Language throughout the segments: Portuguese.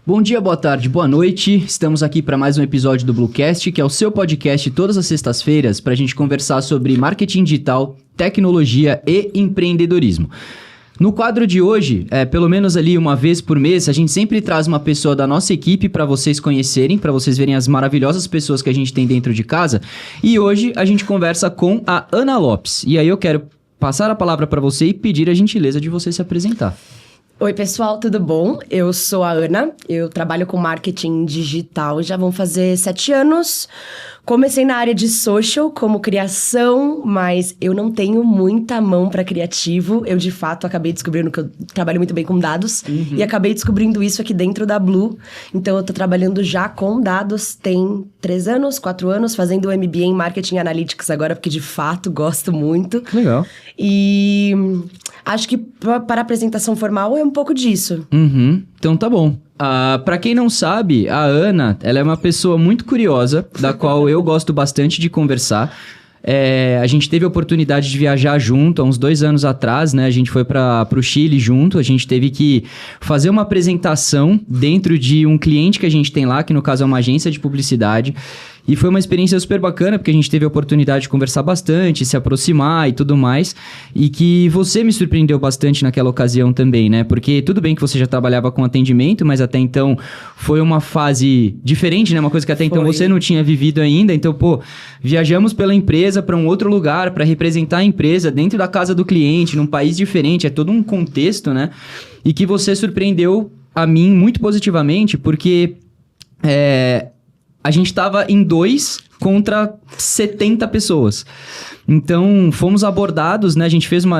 Bom dia, boa tarde, boa noite. Estamos aqui para mais um episódio do Bluecast, que é o seu podcast todas as sextas-feiras para a gente conversar sobre marketing digital, tecnologia e empreendedorismo. No quadro de hoje, pelo menos ali uma vez por mês, a gente sempre traz uma pessoa da nossa equipe para vocês conhecerem, para vocês verem as maravilhosas pessoas que a gente tem dentro de casa. E hoje a gente conversa com a Ana Lopes. E aí eu quero passar a palavra para você e pedir a gentileza de você se apresentar. Oi, pessoal, tudo bom? Eu sou a Ana, eu trabalho com marketing digital, já vão fazer 7 anos. Comecei na área de social, como criação, mas eu não tenho muita mão para criativo. Eu, de fato, acabei descobrindo que eu trabalho muito bem com dados. E acabei descobrindo isso aqui dentro da Blue. Então, eu tô trabalhando já com dados, tem 3 anos, 4 anos, fazendo o MBA em Marketing Analytics agora, porque, de fato, gosto muito. Legal. E acho que para apresentação formal é um pouco disso. Então tá bom. Pra quem não sabe, a Ana, ela é uma pessoa muito curiosa, da qual eu gosto bastante de conversar. A gente teve a oportunidade de viajar junto há uns 2 anos atrás, né? A gente foi pro Chile junto, a gente teve que fazer uma apresentação dentro de um cliente que a gente tem lá, que no caso é uma agência de publicidade. E foi uma experiência super bacana, porque a gente teve a oportunidade de conversar bastante, se aproximar e tudo mais. E que você me surpreendeu bastante naquela ocasião também, né? Porque tudo bem que você já trabalhava com atendimento, mas até então foi uma fase diferente, né? Uma coisa que até então você não tinha vivido ainda. Então, viajamos pela empresa para um outro lugar, para representar a empresa dentro da casa do cliente, num país diferente. É todo um contexto, né? E que você surpreendeu a mim muito positivamente, porque... a gente estava em 2 contra 70 pessoas. Então, fomos abordados, né?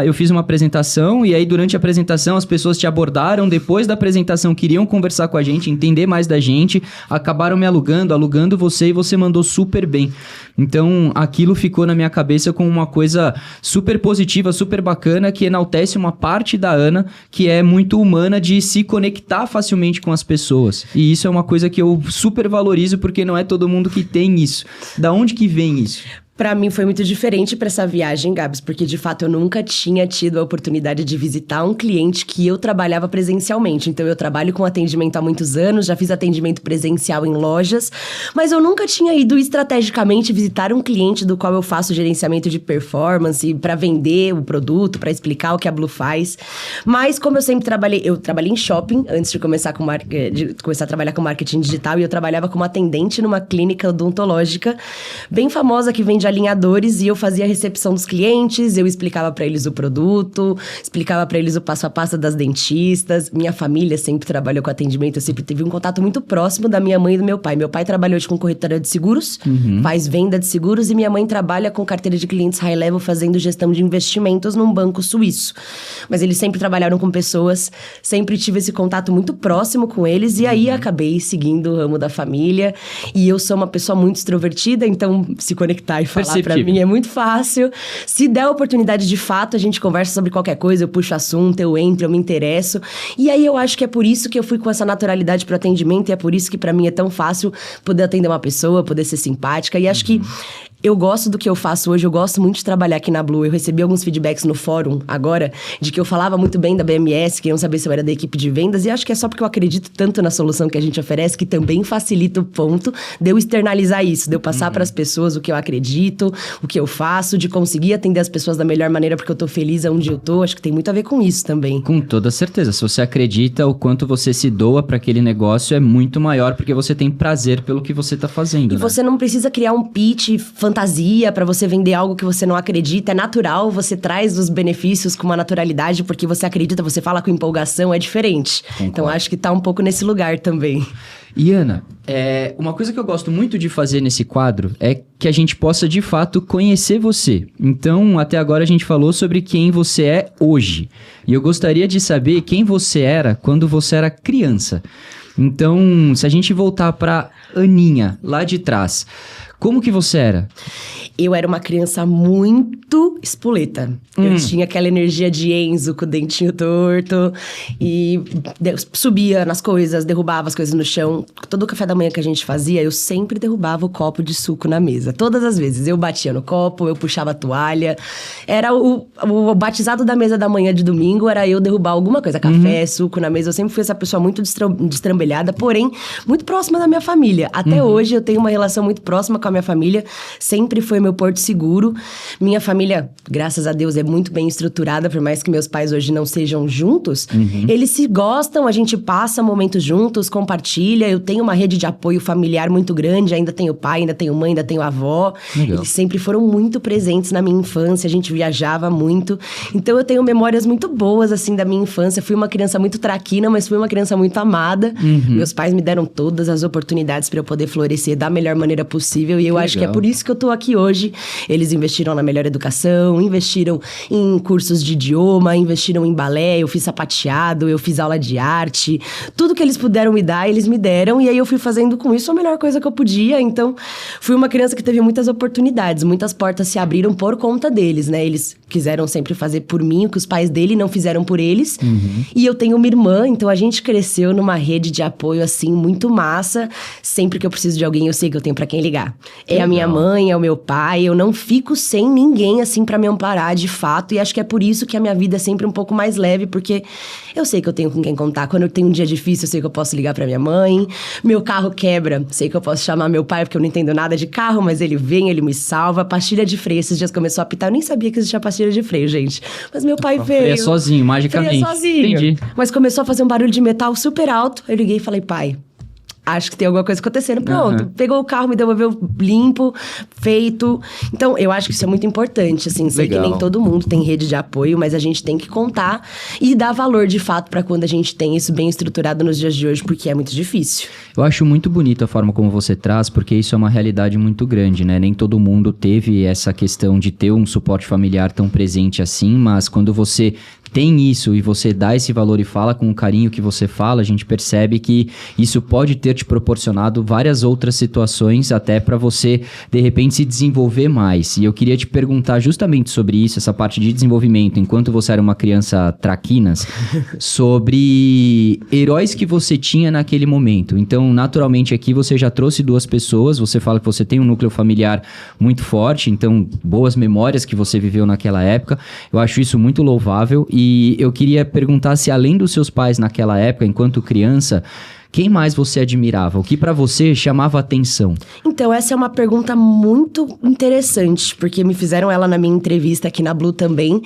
Eu fiz uma apresentação e aí durante a apresentação as pessoas te abordaram. Depois da apresentação queriam conversar com a gente, entender mais da gente. Acabaram me alugando você e você mandou super bem. Então, aquilo ficou na minha cabeça como uma coisa super positiva, super bacana, que enaltece uma parte da Ana que é muito humana de se conectar facilmente com as pessoas. E isso é uma coisa que eu super valorizo porque não é todo mundo que tem isso. Da onde que vem isso? Pra mim foi muito diferente pra essa viagem, Gabs, porque de fato eu nunca tinha tido a oportunidade de visitar um cliente que eu trabalhava presencialmente. Então eu trabalho com atendimento há muitos anos, já fiz atendimento presencial em lojas, mas eu nunca tinha ido estrategicamente visitar um cliente do qual eu faço gerenciamento de performance pra vender o produto, pra explicar o que a Blue faz. Mas como eu sempre trabalhei em shopping antes de começar a trabalhar com marketing digital, e eu trabalhava como atendente numa clínica odontológica bem famosa que vende alinhadores, e eu fazia a recepção dos clientes, eu explicava pra eles o produto, explicava pra eles o passo a passo das dentistas. Minha família sempre trabalhou com atendimento, eu sempre tive um contato muito próximo da minha mãe e do meu pai. Meu pai trabalhou com corretora de seguros, faz venda de seguros, e minha mãe trabalha com carteira de clientes high level, fazendo gestão de investimentos num banco suíço. Mas eles sempre trabalharam com pessoas, sempre tive esse contato muito próximo com eles, e aí acabei seguindo o ramo da família. E eu sou uma pessoa muito extrovertida, então se conectar e falar pra mim é muito fácil. Se der a oportunidade, de fato, a gente conversa sobre qualquer coisa, eu puxo assunto, eu entro, eu me interesso. E aí eu acho que é por isso que eu fui com essa naturalidade pro atendimento, e é por isso que pra mim é tão fácil poder atender uma pessoa, poder ser simpática. E acho que eu gosto do que eu faço hoje, eu gosto muito de trabalhar aqui na Blue. Eu recebi alguns feedbacks no fórum agora, de que eu falava muito bem da BMS, queriam saber se eu era da equipe de vendas, e acho que é só porque eu acredito tanto na solução que a gente oferece, que também facilita o ponto de eu externalizar isso, de eu passar para as pessoas o que eu acredito, o que eu faço, de conseguir atender as pessoas da melhor maneira, porque eu tô feliz onde eu tô. Acho que tem muito a ver com isso também. Com toda certeza. Se você acredita, o quanto você se doa para aquele negócio é muito maior, porque você tem prazer pelo que você tá fazendo, E você não precisa criar um pitch fantasia para você vender algo que você não acredita. É natural, você traz os benefícios com uma naturalidade, porque você acredita, você fala com empolgação, é diferente. Concordo. Então acho que tá um pouco nesse lugar também. E Ana, uma coisa que eu gosto muito de fazer nesse quadro é que a gente possa de fato conhecer você. Então, até agora a gente falou sobre quem você é hoje. E eu gostaria de saber quem você era quando você era criança. Então, se a gente voltar para Aninha, lá de trás, Como que você era? Eu era uma criança muito espoleta. Eu tinha aquela energia de Enzo com o dentinho torto. E subia nas coisas, derrubava as coisas no chão. Todo o café da manhã que a gente fazia, eu sempre derrubava o copo de suco na mesa. Todas as vezes. Eu batia no copo, eu puxava a toalha. Era o batizado da mesa da manhã de domingo, era eu derrubar alguma coisa. Café, suco na mesa. Eu sempre fui essa pessoa muito destrambelhada, porém, muito próxima da minha família. Até hoje eu tenho uma relação muito próxima com a minha família. Sempre foi meu porto seguro. Minha família, graças a Deus, é muito bem estruturada, por mais que meus pais hoje não sejam juntos. Eles se gostam, a gente passa momentos juntos, compartilha. Eu tenho uma rede de apoio familiar muito grande. Ainda tenho pai, ainda tenho mãe, ainda tenho avó. Legal. Eles sempre foram muito presentes na minha infância. A gente viajava muito. Então eu tenho memórias muito boas, assim, da minha infância. Fui uma criança muito traquina, mas fui uma criança muito amada. Meus pais me deram todas as oportunidades para eu poder florescer da melhor maneira possível. E eu acho que é por isso que eu tô aqui hoje. Eles investiram na melhor educação, investiram em cursos de idioma, investiram em balé, eu fiz sapateado, eu fiz aula de arte. Tudo que eles puderam me dar, eles me deram. E aí eu fui fazendo com isso a melhor coisa que eu podia. Então, fui uma criança que teve muitas oportunidades. Muitas portas se abriram por conta deles, né? Eles quiseram sempre fazer por mim o que os pais dele não fizeram por eles. E eu tenho uma irmã, então a gente cresceu numa rede de apoio, assim, muito massa. Sempre que eu preciso de alguém, eu sei que eu tenho pra quem ligar. É a minha mãe, é o meu pai. Eu não fico sem ninguém, assim, pra me amparar, de fato. E acho que é por isso que a minha vida é sempre um pouco mais leve, porque eu sei que eu tenho com quem contar. Quando eu tenho um dia difícil, eu sei que eu posso ligar pra minha mãe. Meu carro quebra, sei que eu posso chamar meu pai, porque eu não entendo nada de carro, mas ele vem, ele me salva. Pastilha de freio, esses dias começou a apitar. Eu nem sabia que existia pastilha de freio, gente. Mas meu pai veio. Freia sozinho, magicamente. Freia sozinho. Entendi. Mas começou a fazer um barulho de metal super alto. Eu liguei e falei, pai, acho que tem alguma coisa acontecendo. Pronto, pegou o carro, me devolveu limpo, feito. Então, eu acho que isso é muito importante, assim. Sei que nem todo mundo tem rede de apoio, mas a gente tem que contar e dar valor, de fato, pra quando a gente tem isso bem estruturado nos dias de hoje, porque é muito difícil. Eu acho muito bonito a forma como você traz, porque isso é uma realidade muito grande, né? Nem todo mundo teve essa questão de ter um suporte familiar tão presente assim, mas quando você tem isso e você dá esse valor e fala com o carinho que você fala, a gente percebe que isso pode ter te proporcionado várias outras situações até para você, de repente, se desenvolver mais. E eu queria te perguntar justamente sobre isso, essa parte de desenvolvimento, enquanto você era uma criança traquinas, sobre heróis que você tinha naquele momento. Então, naturalmente, aqui você já trouxe duas pessoas, você fala que você tem um núcleo familiar muito forte, então, boas memórias que você viveu naquela época. Eu acho isso muito louvável e eu queria perguntar se, além dos seus pais naquela época, enquanto criança, quem mais você admirava? O que pra você chamava atenção? Então, essa é uma pergunta muito interessante, porque me fizeram ela na minha entrevista aqui na Blue também.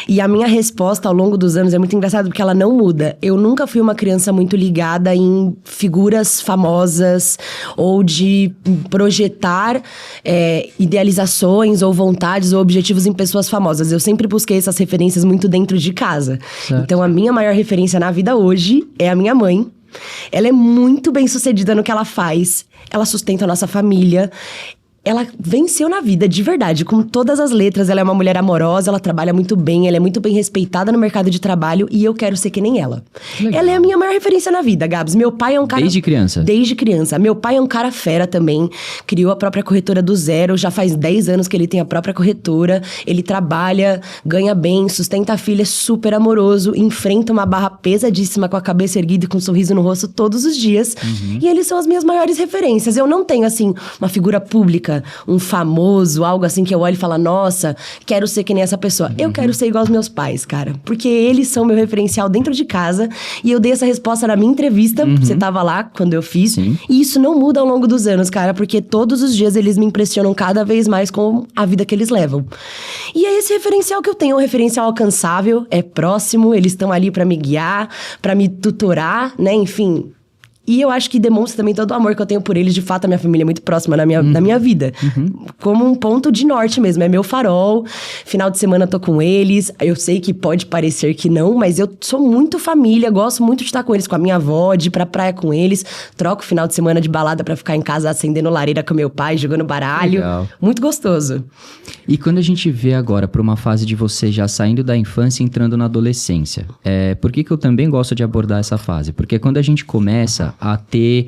E a minha resposta ao longo dos anos é muito engraçada, porque ela não muda. Eu nunca fui uma criança muito ligada em figuras famosas ou de projetar idealizações ou vontades ou objetivos em pessoas famosas. Eu sempre busquei essas referências muito dentro de casa. Certo. Então, a minha maior referência na vida hoje é a minha mãe. Ela é muito bem sucedida no que ela faz. Ela sustenta a nossa família. Ela venceu na vida, de verdade, com todas as letras. Ela é uma mulher amorosa, ela trabalha muito bem, ela é muito bem respeitada no mercado de trabalho e eu quero ser que nem ela. Legal. Ela é a minha maior referência na vida, Gabs. Meu pai é um cara... Desde criança? Desde criança. Meu pai é um cara fera também. Criou a própria corretora do zero. Já faz 10 anos que ele tem a própria corretora. Ele trabalha, ganha bem, sustenta a filha, é super amoroso. Enfrenta uma barra pesadíssima com a cabeça erguida e com um sorriso no rosto todos os dias. E eles são as minhas maiores referências. Eu não tenho, assim, uma figura pública, um famoso, algo assim que eu olho e falo, nossa, quero ser que nem essa pessoa. Eu quero ser igual aos meus pais, cara. Porque eles são meu referencial dentro de casa. E eu dei essa resposta na minha entrevista. Você tava lá quando eu fiz. Sim. E isso não muda ao longo dos anos, cara. Porque todos os dias eles me impressionam cada vez mais com a vida que eles levam. E é esse referencial que eu tenho. Um referencial alcançável, é próximo. Eles estão ali pra me guiar, pra me tutorar, né? Enfim... E eu acho que demonstra também todo o amor que eu tenho por eles. De fato, a minha família é muito próxima na minha vida. Como um ponto de norte mesmo. É meu farol. Final de semana eu tô com eles. Eu sei que pode parecer que não, mas eu sou muito família. Gosto muito de estar com eles, com a minha avó, de ir pra praia com eles. Troco o final de semana de balada pra ficar em casa acendendo lareira com meu pai, jogando baralho. Legal. Muito gostoso. E quando a gente vê agora para uma fase de você já saindo da infância e entrando na adolescência, por que eu também gosto de abordar essa fase? Porque quando a gente começa a ter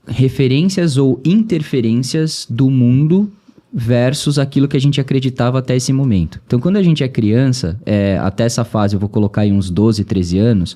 referências ou interferências do mundo versus aquilo que a gente acreditava até esse momento. Então, quando a gente é criança, até essa fase, eu vou colocar aí uns 12, 13 anos,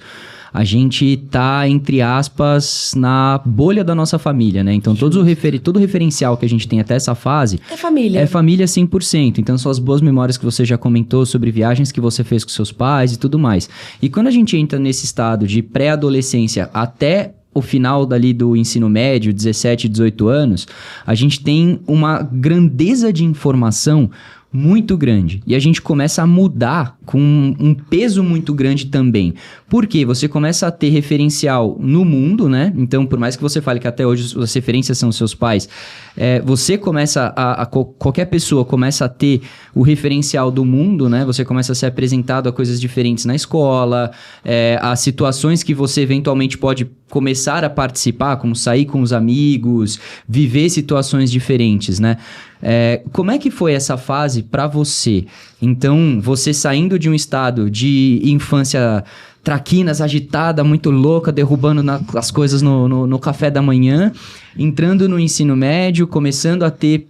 a gente tá, entre aspas, na bolha da nossa família, né? Então, todo referencial que a gente tem até essa fase... É família. É família 100%. Então, são as boas memórias que você já comentou sobre viagens que você fez com seus pais e tudo mais. E quando a gente entra nesse estado de pré-adolescência até o final dali do ensino médio, 17, 18 anos, a gente tem uma grandeza de informação muito grande. E a gente começa a mudar com um peso muito grande também. Porque você começa a ter referencial no mundo, né? Então, por mais que você fale que até hoje as referências são seus pais, você começa qualquer pessoa começa a ter o referencial do mundo, né? Você começa a ser apresentado a coisas diferentes na escola, a situações que você eventualmente pode começar a participar, como sair com os amigos, viver situações diferentes, né? Como é que foi essa fase para você? Então, você saindo de um estado de infância traquinas, agitada, muito louca, derrubando as coisas no café da manhã, entrando no ensino médio, começando a ter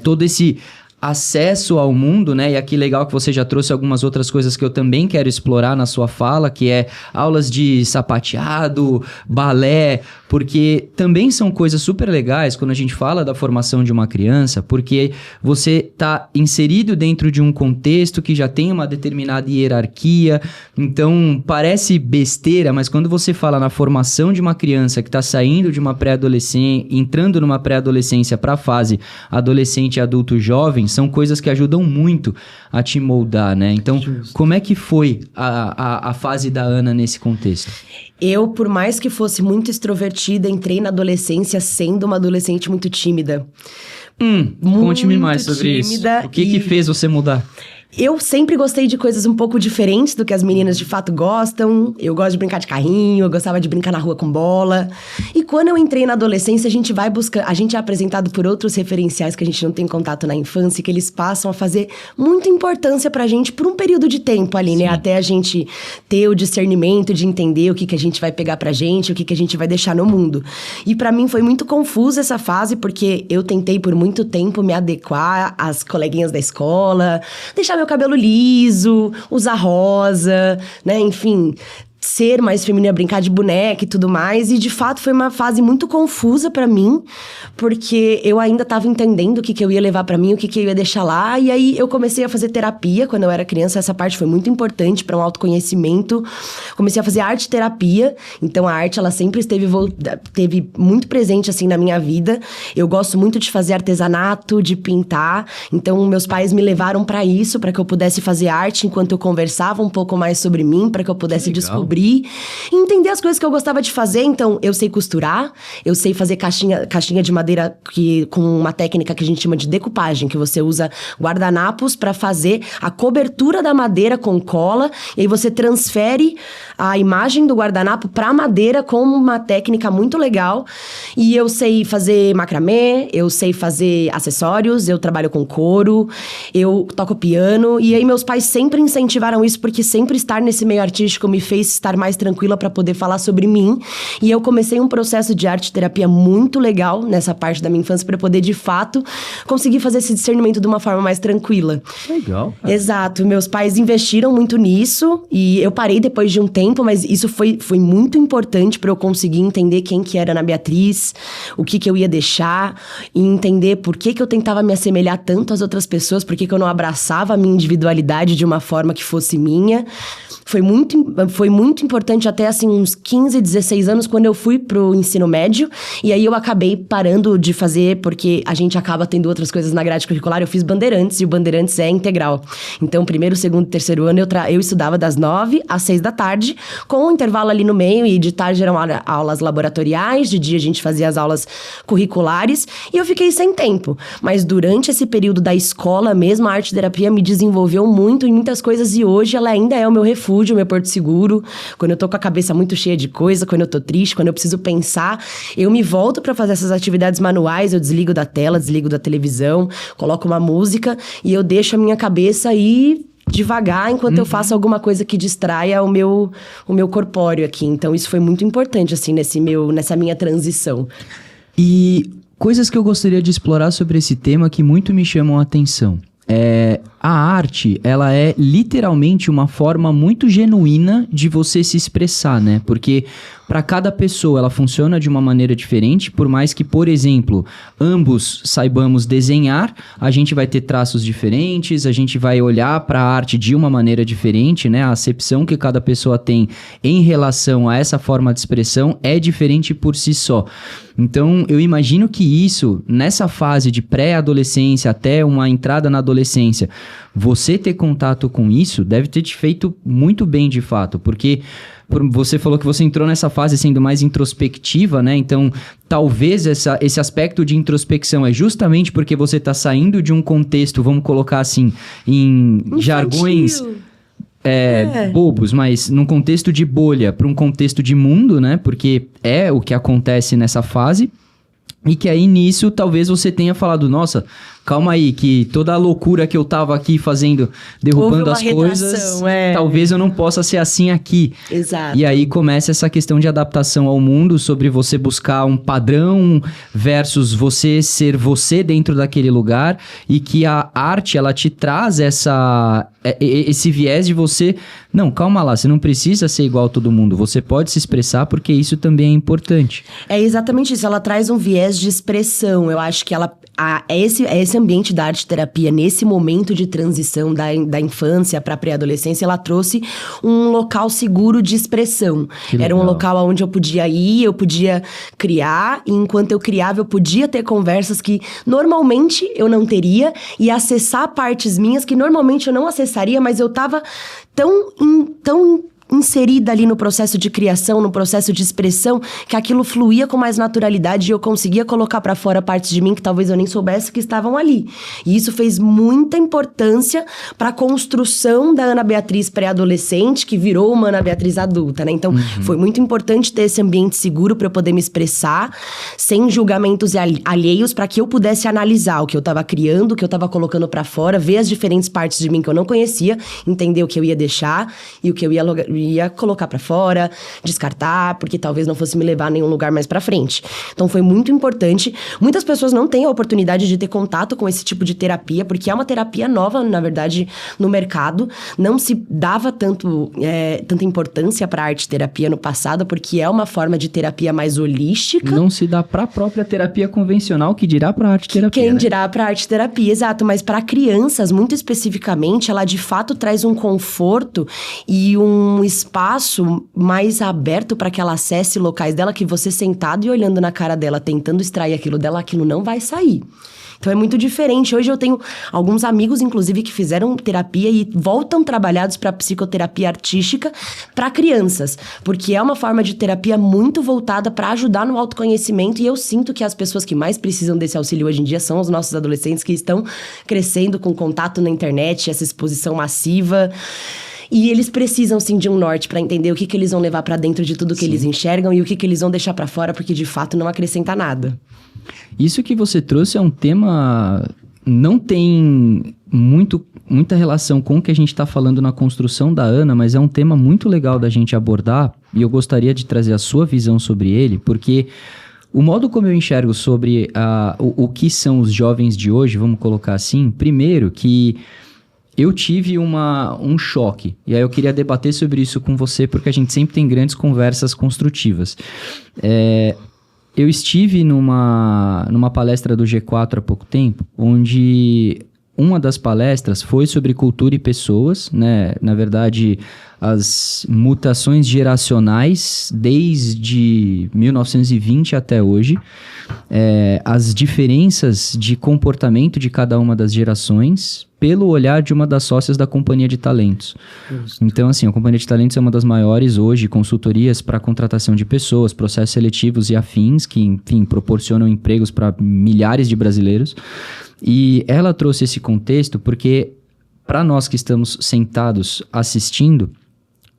todo esse acesso ao mundo, né? E aqui legal que você já trouxe algumas outras coisas que eu também quero explorar na sua fala, que é aulas de sapateado, balé, porque também são coisas super legais quando a gente fala da formação de uma criança, porque você está inserido dentro de um contexto que já tem uma determinada hierarquia, então parece besteira, mas quando você fala na formação de uma criança que está saindo de uma pré-adolescência, entrando numa pré-adolescência para a fase adolescente e adulto jovem, são coisas que ajudam muito a te moldar, né? Então, como é que foi a fase da Ana nesse contexto? Eu, por mais que fosse muito extrovertida, entrei na adolescência sendo uma adolescente muito tímida. Conte-me mais sobre isso. O que fez você mudar? Eu sempre gostei de coisas um pouco diferentes do que as meninas de fato gostam. Eu gosto de brincar de carrinho, eu gostava de brincar na rua com bola. E quando eu entrei na adolescência, a gente vai buscar... A gente é apresentado por outros referenciais que a gente não tem contato na infância, que eles passam a fazer muita importância pra gente por um período de tempo ali, né? Até a gente ter o discernimento de entender o que a gente vai pegar pra gente, o que a gente vai deixar no mundo. E pra mim foi muito confusa essa fase, porque eu tentei por muito tempo me adequar às coleguinhas da escola, deixar meu cabelo liso, usar rosa, né? Enfim, ser mais feminina, brincar de boneca e tudo mais. E, de fato, foi uma fase muito confusa pra mim, porque eu ainda tava entendendo o que eu ia levar pra mim, o que eu ia deixar lá. E aí, eu comecei a fazer terapia quando eu era criança. Essa parte foi muito importante pra um autoconhecimento. Comecei a fazer arte-terapia. Então, a arte, ela sempre esteve muito presente, assim, na minha vida. Eu gosto muito de fazer artesanato, de pintar. Então, meus pais me levaram pra isso, pra que eu pudesse fazer arte enquanto eu conversava um pouco mais sobre mim, pra que eu pudesse descobrir e entender as coisas que eu gostava de fazer. Então, eu sei costurar, eu sei fazer caixinha de madeira com uma técnica que a gente chama de decupagem, que você usa guardanapos para fazer a cobertura da madeira com cola, e aí você transfere a imagem do guardanapo para madeira com uma técnica muito legal. E eu sei fazer macramê, eu sei fazer acessórios, eu trabalho com couro, eu toco piano, e aí meus pais sempre incentivaram isso, porque sempre estar nesse meio artístico me fez estar mais tranquila para poder falar sobre mim. E eu comecei um processo de arte-terapia muito legal nessa parte da minha infância para poder, de fato, conseguir fazer esse discernimento de uma forma mais tranquila. Legal. Cara. Exato. Meus pais investiram muito nisso e eu parei depois de um tempo, mas isso foi muito importante para eu conseguir entender quem que era a Ana Beatriz, o que eu ia deixar e entender por que eu tentava me assemelhar tanto às outras pessoas, por que eu não abraçava a minha individualidade de uma forma que fosse minha. Foi muito importante até, assim, uns 15, 16 anos, quando eu fui pro ensino médio. E aí eu acabei parando de fazer, porque a gente acaba tendo outras coisas na grade curricular. Eu fiz Bandeirantes, e o Bandeirantes é integral. Então, primeiro, segundo e terceiro ano, eu estudava das 9 às 6 da tarde, com um intervalo ali no meio. E de tarde eram aulas laboratoriais, de dia a gente fazia as aulas curriculares. E eu fiquei sem tempo. Mas durante esse período da escola mesmo, a arte-terapia me desenvolveu muito em muitas coisas. E hoje ela ainda é o meu refúgio, o meu porto seguro. Quando eu tô com a cabeça muito cheia de coisa, quando eu tô triste, quando eu preciso pensar, eu me volto pra fazer essas atividades manuais. Eu desligo da tela, desligo da televisão, coloco uma música e eu deixo a minha cabeça ir devagar enquanto eu faço alguma coisa que distraia o meu corpóreo aqui. Então, isso foi muito importante, assim, nessa minha transição. E coisas que eu gostaria de explorar sobre esse tema que muito me chamam a atenção. A arte, ela é literalmente uma forma muito genuína de você se expressar, né? Porque para cada pessoa ela funciona de uma maneira diferente, por mais que, por exemplo, ambos saibamos desenhar, a gente vai ter traços diferentes, a gente vai olhar para a arte de uma maneira diferente, né? A acepção que cada pessoa tem em relação a essa forma de expressão é diferente por si só. Então, eu imagino que isso, nessa fase de pré-adolescência até uma entrada na adolescência, você ter contato com isso deve ter te feito muito bem de fato, porque você falou que você entrou nessa fase sendo mais introspectiva, né? Então, talvez esse aspecto de introspecção é justamente porque você está saindo de um contexto, vamos colocar assim, em jargões bobos, mas num contexto de bolha para um contexto de mundo, né? Porque é o que acontece nessa fase. E que aí nisso talvez você tenha falado, nossa, calma aí, que toda a loucura que eu tava aqui fazendo, derrubando as coisas, talvez eu não possa ser assim aqui. Exato. E aí começa essa questão de adaptação ao mundo, sobre você buscar um padrão versus você ser você dentro daquele lugar, e que a arte, ela te traz esse viés de você, não, calma lá, você não precisa ser igual a todo mundo, você pode se expressar porque isso também é importante. É exatamente isso, ela traz um viés de expressão. Eu acho que esse ambiente da arte-terapia, nesse momento de transição da infância para a pré-adolescência, ela trouxe um local seguro de expressão. Era um local onde eu podia ir, eu podia criar, e enquanto eu criava, eu podia ter conversas que normalmente eu não teria, e acessar partes minhas que normalmente eu não acessaria, mas eu tava tão inserida ali no processo de criação, no processo de expressão, que aquilo fluía com mais naturalidade e eu conseguia colocar pra fora partes de mim que talvez eu nem soubesse que estavam ali. E isso fez muita importância pra construção da Ana Beatriz pré-adolescente, que virou uma Ana Beatriz adulta, né? Então, foi muito importante ter esse ambiente seguro pra eu poder me expressar, sem julgamentos alheios, pra que eu pudesse analisar o que eu tava criando, o que eu tava colocando pra fora, ver as diferentes partes de mim que eu não conhecia, entender o que eu ia deixar e o que eu ia colocar pra fora, descartar, porque talvez não fosse me levar a nenhum lugar mais pra frente. Então foi muito importante. Muitas pessoas não têm a oportunidade de ter contato com esse tipo de terapia, porque é uma terapia nova, na verdade, no mercado. Não se dava tanta importância pra arte-terapia no passado, porque é uma forma de terapia mais holística. Não se dá pra própria terapia convencional, que dirá pra arte-terapia. Quem dirá pra arte-terapia, exato. Mas para crianças, muito especificamente, ela de fato traz um conforto e um espaço mais aberto para que ela acesse locais dela, que você sentado e olhando na cara dela, tentando extrair aquilo dela, aquilo não vai sair. Então é muito diferente. Hoje eu tenho alguns amigos, inclusive, que fizeram terapia e voltam trabalhados para psicoterapia artística para crianças, porque é uma forma de terapia muito voltada para ajudar no autoconhecimento, e eu sinto que as pessoas que mais precisam desse auxílio hoje em dia são os nossos adolescentes, que estão crescendo com contato na internet, essa exposição massiva. E eles precisam, sim, de um norte para entender o que eles vão levar para dentro de tudo que eles enxergam e o que eles vão deixar para fora, porque de fato não acrescenta nada. Isso que você trouxe é um tema... Não tem muita relação com o que a gente está falando na construção da Ana, mas é um tema muito legal da gente abordar, e eu gostaria de trazer a sua visão sobre ele, porque o modo como eu enxergo sobre o que são os jovens de hoje, vamos colocar assim, primeiro que eu tive um choque, e aí eu queria debater sobre isso com você, porque a gente sempre tem grandes conversas construtivas. Eu estive numa palestra do G4 há pouco tempo, onde uma das palestras foi sobre cultura e pessoas, né? Na verdade, as mutações geracionais desde 1920 até hoje, as diferenças de comportamento de cada uma das gerações pelo olhar de uma das sócias da Companhia de Talentos. Justo. Então, assim, a Companhia de Talentos é uma das maiores hoje consultorias para contratação de pessoas, processos seletivos e afins, que, enfim, proporcionam empregos para milhares de brasileiros. E ela trouxe esse contexto porque, para nós que estamos sentados assistindo,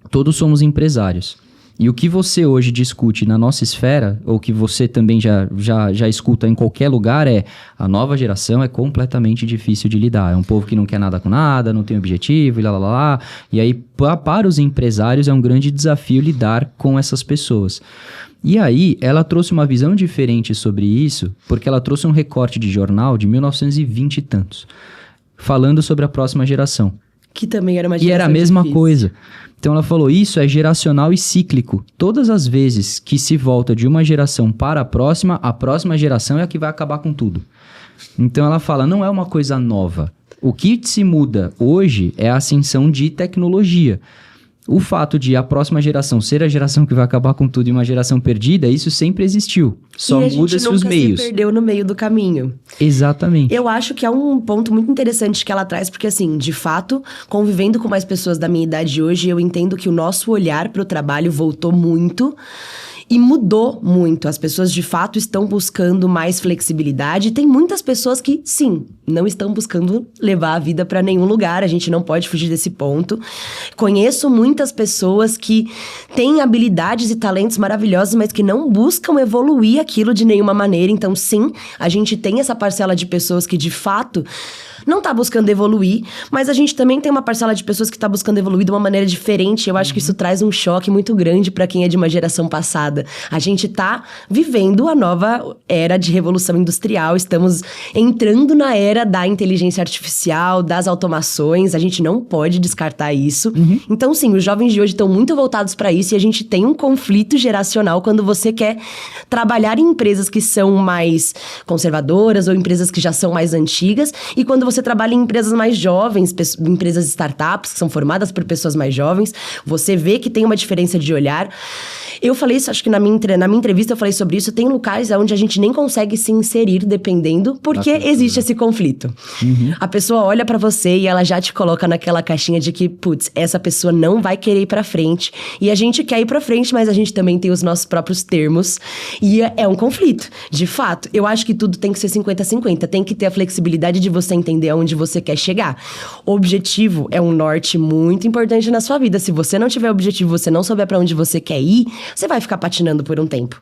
todos somos empresários. E o que você hoje discute na nossa esfera, ou que você também já escuta em qualquer lugar, é a nova geração é completamente difícil de lidar. É um povo que não quer nada com nada, não tem objetivo, e lá. E aí, para os empresários, é um grande desafio lidar com essas pessoas. E aí, ela trouxe uma visão diferente sobre isso, porque ela trouxe um recorte de jornal de 1920 e tantos, falando sobre a próxima geração. Que também era uma geração E era a mesma difícil. coisa. Então ela falou, isso é geracional e cíclico. Todas as vezes que se volta de uma geração para a próxima geração é a que vai acabar com tudo. Então ela fala, não é uma coisa nova. O que se muda hoje é a ascensão de tecnologia. O fato de a próxima geração ser a geração que vai acabar com tudo e uma geração perdida, isso sempre existiu. Só muda-se os meios. E a gente nunca se perdeu no meio do caminho. Exatamente. Eu acho que é um ponto muito interessante que ela traz, porque assim, de fato, convivendo com mais pessoas da minha idade hoje, eu entendo que o nosso olhar para o trabalho voltou muito. E mudou muito. As pessoas, de fato, estão buscando mais flexibilidade. Tem muitas pessoas que, sim, não estão buscando levar a vida para nenhum lugar. A gente não pode fugir desse ponto. Conheço muitas pessoas que têm habilidades e talentos maravilhosos, mas que não buscam evoluir aquilo de nenhuma maneira. Então, sim, a gente tem essa parcela de pessoas que, de fato, não tá buscando evoluir, mas a gente também tem uma parcela de pessoas que tá buscando evoluir de uma maneira diferente. Eu acho que isso traz um choque muito grande para quem é de uma geração passada. A gente tá vivendo a nova era de revolução industrial, estamos entrando na era da inteligência artificial, das automações, a gente não pode descartar isso. Então, sim, os jovens de hoje estão muito voltados para isso e a gente tem um conflito geracional quando você quer trabalhar em empresas que são mais conservadoras ou empresas que já são mais antigas, e quando você trabalha em empresas mais jovens, empresas startups que são formadas por pessoas mais jovens, você vê que tem uma diferença de olhar. Eu falei isso, acho que na minha entrevista eu falei sobre isso. Tem locais onde a gente nem consegue se inserir dependendo, porque existe esse conflito. A pessoa olha pra você e ela já te coloca naquela caixinha de que, putz, essa pessoa não vai querer ir pra frente. E a gente quer ir pra frente, mas a gente também tem os nossos próprios termos. E é um conflito. De fato, eu acho que tudo tem que ser 50-50. Tem que ter a flexibilidade de você entender aonde você quer chegar. O objetivo é um norte muito importante na sua vida. Se você não tiver objetivo, você não souber pra onde você quer ir, você vai ficar patinando por um tempo.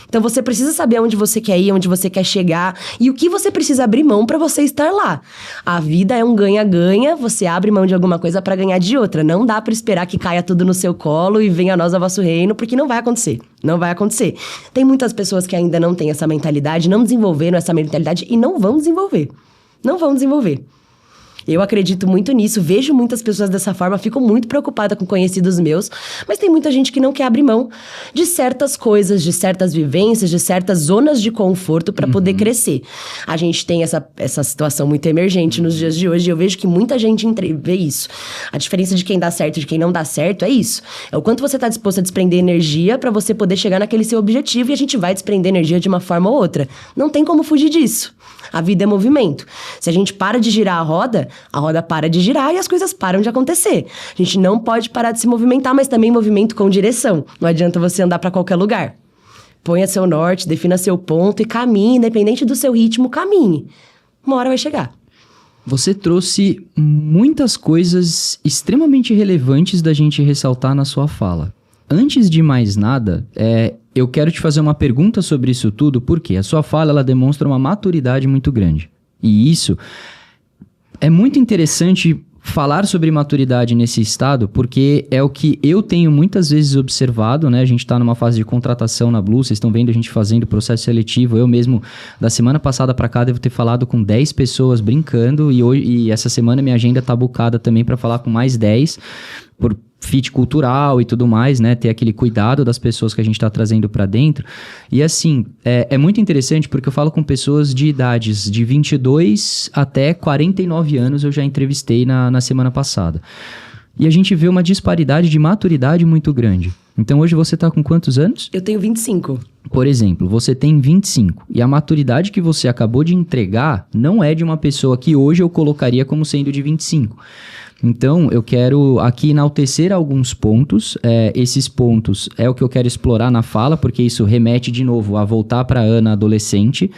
Então você precisa saber onde você quer ir, onde você quer chegar e o que você precisa abrir mão para você estar lá. A vida é um ganha-ganha, você abre mão de alguma coisa para ganhar de outra. Não dá para esperar que caia tudo no seu colo e venha a nós a vosso reino, porque não vai acontecer. Não vai acontecer. Tem muitas pessoas que ainda não têm essa mentalidade, não desenvolveram essa mentalidade e não vão desenvolver. Não vão desenvolver. Eu acredito muito nisso, vejo muitas pessoas dessa forma, fico muito preocupada com conhecidos meus, mas tem muita gente que não quer abrir mão de certas coisas, de certas vivências, de certas zonas de conforto para poder crescer. A gente tem essa situação muito emergente nos dias de hoje e eu vejo que muita gente vê isso. A diferença de quem dá certo e de quem não dá certo é isso. É o quanto você está disposto a desprender energia para você poder chegar naquele seu objetivo, e a gente vai desprender energia de uma forma ou outra. Não tem como fugir disso. A vida é movimento. Se a gente para de girar a roda para de girar e as coisas param de acontecer. A gente não pode parar de se movimentar, mas também movimento com direção. Não adianta você andar para qualquer lugar. Ponha seu norte, defina seu ponto e caminhe, independente do seu ritmo, caminhe. Uma hora vai chegar. Você trouxe muitas coisas extremamente relevantes da gente ressaltar na sua fala. Antes de mais nada, eu quero te fazer uma pergunta sobre isso tudo, porque a sua fala ela demonstra uma maturidade muito grande. E isso é muito interessante falar sobre maturidade nesse estado, porque é o que eu tenho muitas vezes observado, né? A gente está numa fase de contratação na Blue, vocês estão vendo a gente fazendo processo seletivo. Eu mesmo, da semana passada para cá, devo ter falado com 10 pessoas brincando, e essa semana minha agenda tá bucada também para falar com mais 10, por fit cultural e tudo mais, né? Ter aquele cuidado das pessoas que a gente tá trazendo para dentro. E assim, é muito interessante porque eu falo com pessoas de idades de 22 até 49 anos, eu já entrevistei na semana passada. E a gente vê uma disparidade de maturidade muito grande. Então hoje você tá com quantos anos? Eu tenho 25. Por exemplo, você tem 25 e a maturidade que você acabou de entregar não é de uma pessoa que hoje eu colocaria como sendo de 25. Então, eu quero aqui enaltecer alguns pontos. Esses pontos é o que eu quero explorar na fala, porque isso remete de novo a voltar para a Ana adolescente.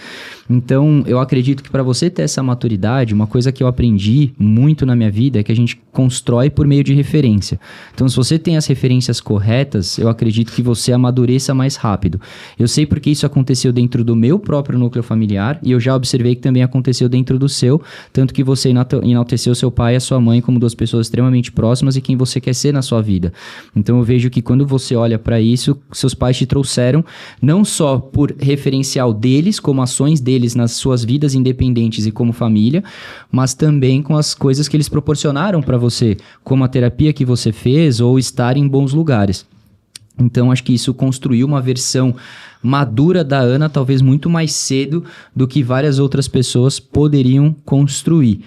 Então, eu acredito que para você ter essa maturidade, uma coisa que eu aprendi muito na minha vida é que a gente constrói por meio de referência. Então, se você tem as referências corretas, eu acredito que você amadureça mais rápido. Eu sei porque isso aconteceu dentro do meu próprio núcleo familiar e eu já observei que também aconteceu dentro do seu, tanto que você enalteceu seu pai e a sua mãe como duas pessoas extremamente próximas e quem você quer ser na sua vida. Então, eu vejo que quando você olha para isso, seus pais te trouxeram não só por referencial deles, como ações deles nas suas vidas independentes e como família, mas também com as coisas que eles proporcionaram para você, como a terapia que você fez ou estar em bons lugares. Então, acho que isso construiu uma versão madura da Ana, talvez muito mais cedo do que várias outras pessoas poderiam construir.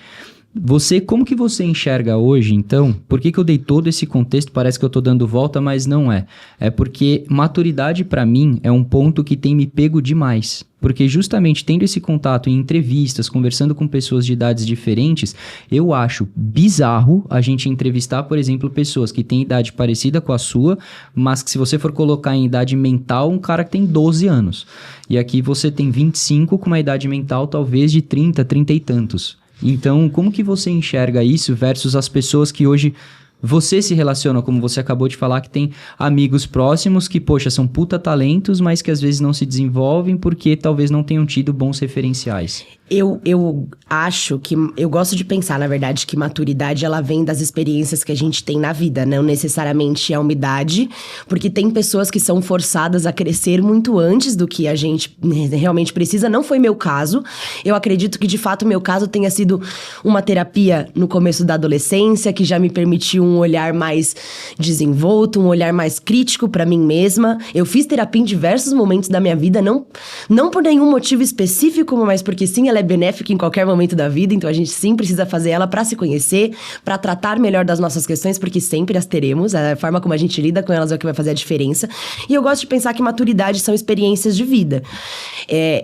Como que você enxerga hoje, então? Por que eu dei todo esse contexto? Parece que eu tô dando volta, mas não é. É porque maturidade, para mim, é um ponto que tem me pego demais. Porque justamente tendo esse contato em entrevistas, conversando com pessoas de idades diferentes, eu acho bizarro a gente entrevistar, por exemplo, pessoas que têm idade parecida com a sua, mas que se você for colocar em idade mental, um cara que tem 12 anos. E aqui você tem 25 com uma idade mental talvez de 30, 30 e tantos. Então, como que você enxerga isso versus as pessoas que hoje você se relaciona, como você acabou de falar, que tem amigos próximos que, poxa, são puta talentos, mas que às vezes não se desenvolvem porque talvez não tenham tido bons referenciais? Eu acho que... Eu gosto de pensar, na verdade, que maturidade, ela vem das experiências que a gente tem na vida, não necessariamente é uma idade, porque tem pessoas que são forçadas a crescer muito antes do que a gente realmente precisa. Não foi meu caso. Eu acredito que, de fato, meu caso tenha sido uma terapia no começo da adolescência, que já me permitiu um olhar mais desenvolto, um olhar mais crítico pra mim mesma. Eu fiz terapia em diversos momentos da minha vida, não por nenhum motivo específico, mas porque sim, ela é benéfica em qualquer momento da vida, então a gente sim precisa fazer ela pra se conhecer, pra tratar melhor das nossas questões, porque sempre as teremos, a forma como a gente lida com elas é o que vai fazer a diferença. E eu gosto de pensar que maturidade são experiências de vida.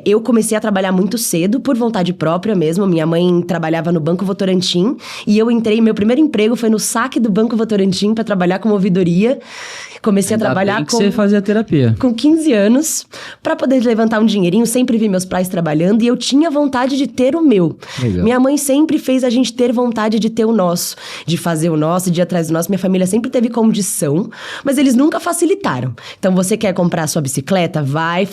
Eu comecei a trabalhar muito cedo, por vontade própria mesmo. Minha mãe trabalhava no Banco Votorantim e eu entrei, meu primeiro emprego foi no saque do Banco Votorantim pra trabalhar com ouvidoria. Comecei a trabalhar com... você fazia terapia. Com 15 anos, pra poder levantar um dinheirinho. Sempre vi meus pais trabalhando e eu tinha vontade de ter o meu. Legal. Minha mãe sempre fez a gente ter vontade de ter o nosso, de fazer o nosso, de ir atrás do nosso. Minha família sempre teve condição, mas eles nunca facilitaram. Então, você quer comprar a sua bicicleta? Vai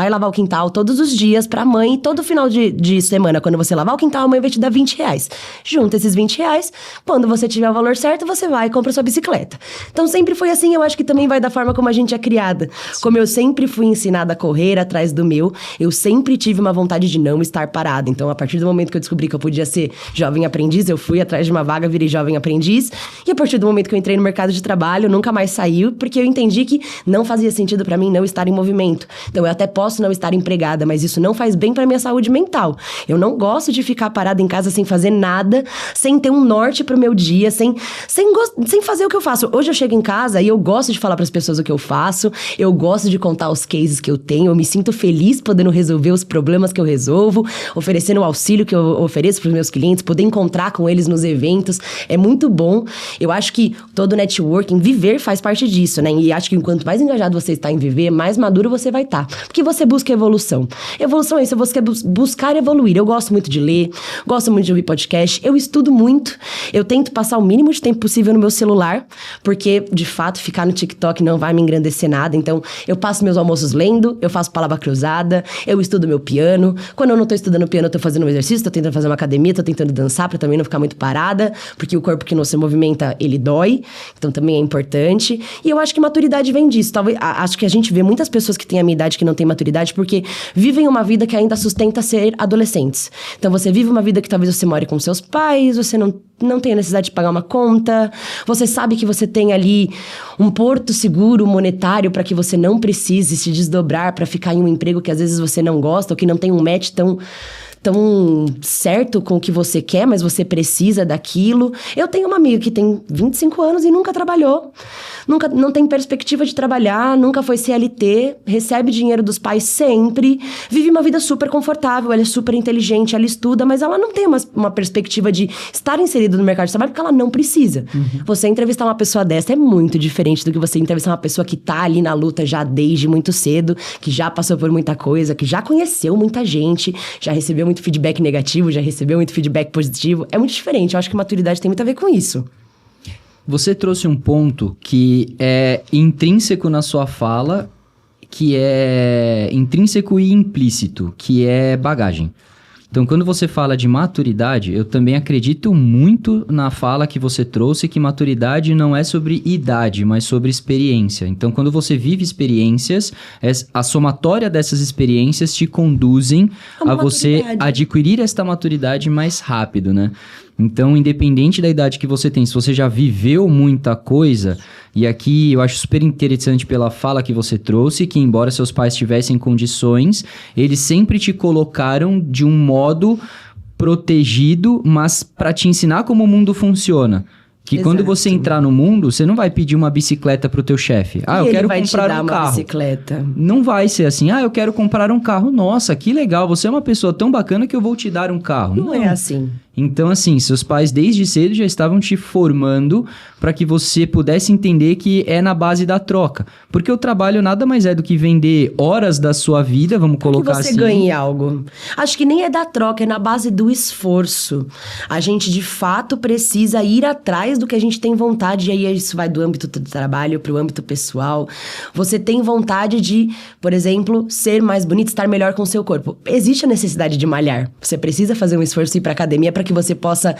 lavar o quintal todos os dias pra mãe. E todo final de semana, quando você lavar o quintal, a mãe vai te dar R$20. Junta esses R$20, quando você tiver o valor certo, você vai e compra a sua bicicleta. Então, sempre foi assim. Eu acho que também vai da forma como a gente é criada. Sim. Como eu sempre fui ensinada a correr atrás do meu, eu sempre tive uma vontade de não estar parada. Então, a partir do momento que eu descobri que eu podia ser jovem aprendiz, eu fui atrás de uma vaga, virei jovem aprendiz. E a partir do momento que eu entrei no mercado de trabalho, nunca mais saiu, porque eu entendi que não fazia sentido pra mim não estar em movimento. Então, eu até posso não estar empregada, mas isso não faz bem pra minha saúde mental. Eu não gosto de ficar parada em casa sem fazer nada, sem ter um norte pro meu dia, sem fazer o que eu faço. Hoje eu chego em casa e eu gosto de falar para as pessoas o que eu faço, eu gosto de contar os cases que eu tenho, eu me sinto feliz podendo resolver os problemas que eu resolvo, oferecendo o auxílio que eu ofereço para os meus clientes, poder encontrar com eles nos eventos, é muito bom. Eu acho que todo networking, viver faz parte disso, né? E acho que quanto mais engajado você está em viver, mais maduro você vai estar, porque você busca evolução. Evolução é isso, você buscar evoluir. Eu gosto muito de ler, gosto muito de ouvir podcast, eu estudo muito, eu tento passar o mínimo de tempo possível no meu celular, porque, de fato, ficar no TikTok não vai me engrandecer nada. Então, eu passo meus almoços lendo, eu faço palavra cruzada, eu estudo meu piano. Quando eu não tô estudando piano, eu tô fazendo um exercício, tô tentando fazer uma academia, tô tentando dançar pra também não ficar muito parada, porque o corpo que não se movimenta, ele dói. Então, também é importante. E eu acho que maturidade vem disso. Talvez, acho que a gente vê muitas pessoas que têm a minha idade que não têm maturidade porque vivem uma vida que ainda sustenta ser adolescentes. Então, você vive uma vida que talvez você more com seus pais, você não tem a necessidade de pagar uma conta, você sabe que você tem ali um porto seguro monetário para que você não precise se desdobrar para ficar em um emprego que às vezes você não gosta ou que não tem um match tão tão certo com o que você quer, mas você precisa daquilo. Eu tenho uma amiga que tem 25 anos e nunca trabalhou. Não tem perspectiva de trabalhar, nunca foi CLT, recebe dinheiro dos pais sempre, vive uma vida super confortável, ela é super inteligente, ela estuda, mas ela não tem uma perspectiva de estar inserida no mercado de trabalho porque ela não precisa. Você entrevistar uma pessoa dessa é muito diferente do que você entrevistar uma pessoa que tá ali na luta já desde muito cedo, que já passou por muita coisa, que já conheceu muita gente, já recebeu muito feedback negativo, já recebeu muito feedback positivo. É muito diferente, eu acho que maturidade tem muito a ver com isso. Você trouxe um ponto que é intrínseco na sua fala, que é intrínseco e implícito, que é bagagem. Então, quando você fala de maturidade, eu também acredito muito na fala que você trouxe, que maturidade não é sobre idade, mas sobre experiência. Então, quando você vive experiências, a somatória dessas experiências te conduzem a você adquirir esta maturidade mais rápido, né? Então, independente da idade que você tem, se você já viveu muita coisa, e aqui eu acho super interessante pela fala que você trouxe, que embora seus pais tivessem condições, eles sempre te colocaram de um modo protegido, mas para te ensinar como o mundo funciona. Que Exato. Quando você entrar no mundo, você não vai pedir uma bicicleta pro teu chefe. Eu quero comprar um carro. Bicicleta. Não vai ser assim. Eu quero comprar um carro. Nossa, que legal. Você é uma pessoa tão bacana que eu vou te dar um carro. Não é assim. Então, assim, seus pais desde cedo já estavam te formando para que você pudesse entender que é na base da troca. Porque o trabalho nada mais é do que vender horas da sua vida, vamos colocar assim. Que você ganhe algo. Acho que nem é da troca, é na base do esforço. A gente, de fato, precisa ir atrás do que a gente tem vontade. E aí, isso vai do âmbito do trabalho para o âmbito pessoal. Você tem vontade de, por exemplo, ser mais bonito, estar melhor com o seu corpo. Existe a necessidade de malhar. Você precisa fazer um esforço e ir para academia para que você possa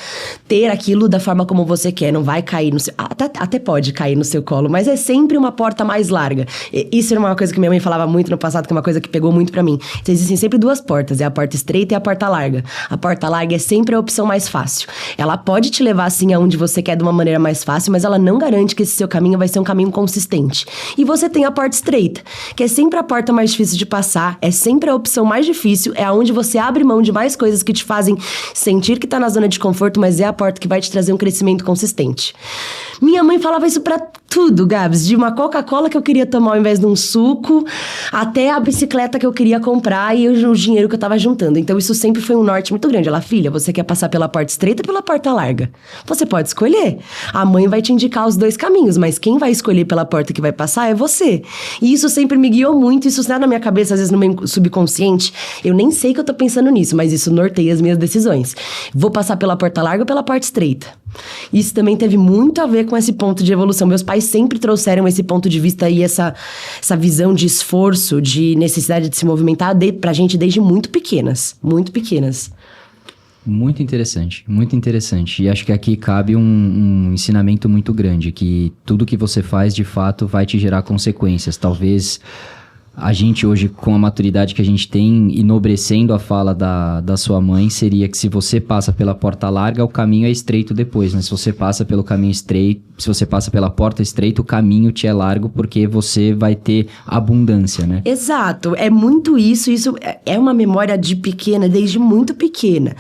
ter aquilo da forma como você quer. Não vai cair no seu... Até pode cair no seu colo, mas é sempre uma porta mais larga. Isso era uma coisa que minha mãe falava muito no passado, que é uma coisa que pegou muito pra mim. Então, existem sempre duas portas, é a porta estreita e a porta larga. A porta larga é sempre a opção mais fácil. Ela pode te levar, assim, aonde você quer de uma maneira mais fácil, mas ela não garante que esse seu caminho vai ser um caminho consistente. E você tem a porta estreita, que é sempre a porta mais difícil de passar, é sempre a opção mais difícil, é aonde você abre mão de mais coisas que te fazem sentir que tá na zona de conforto, mas é a porta que vai te trazer um crescimento consistente. Minha mãe falava isso pra tudo, Gabs, de uma Coca-Cola que eu queria tomar ao invés de um suco, até a bicicleta que eu queria comprar e o dinheiro que eu tava juntando. Então isso sempre foi um norte muito grande. Ela, filha, você quer passar pela porta estreita ou pela porta larga? Você pode escolher. A mãe vai te indicar os dois caminhos, mas quem vai escolher pela porta que vai passar é você. E isso sempre me guiou muito, isso está na minha cabeça, às vezes no meu subconsciente. Eu nem sei que eu tô pensando nisso, mas isso norteia as minhas decisões. Vou passar pela porta larga ou pela porta estreita? Isso também teve muito a ver com esse ponto de evolução. Meus pais sempre trouxeram esse ponto de vista e essa visão de esforço, de necessidade de se movimentar pra gente desde muito pequenas. Muito pequenas. Muito interessante, muito interessante. E acho que aqui cabe um ensinamento muito grande, que tudo que você faz, de fato, vai te gerar consequências. Talvez a gente hoje, com a maturidade que a gente tem, enobrecendo a fala da sua mãe, seria que se você passa pela porta larga, o caminho é estreito depois, né? Se você passa pelo caminho estreito, se você passa pela porta estreita, o caminho te é largo, porque você vai ter abundância, né? Exato, é muito isso é uma memória de pequena, desde muito pequena.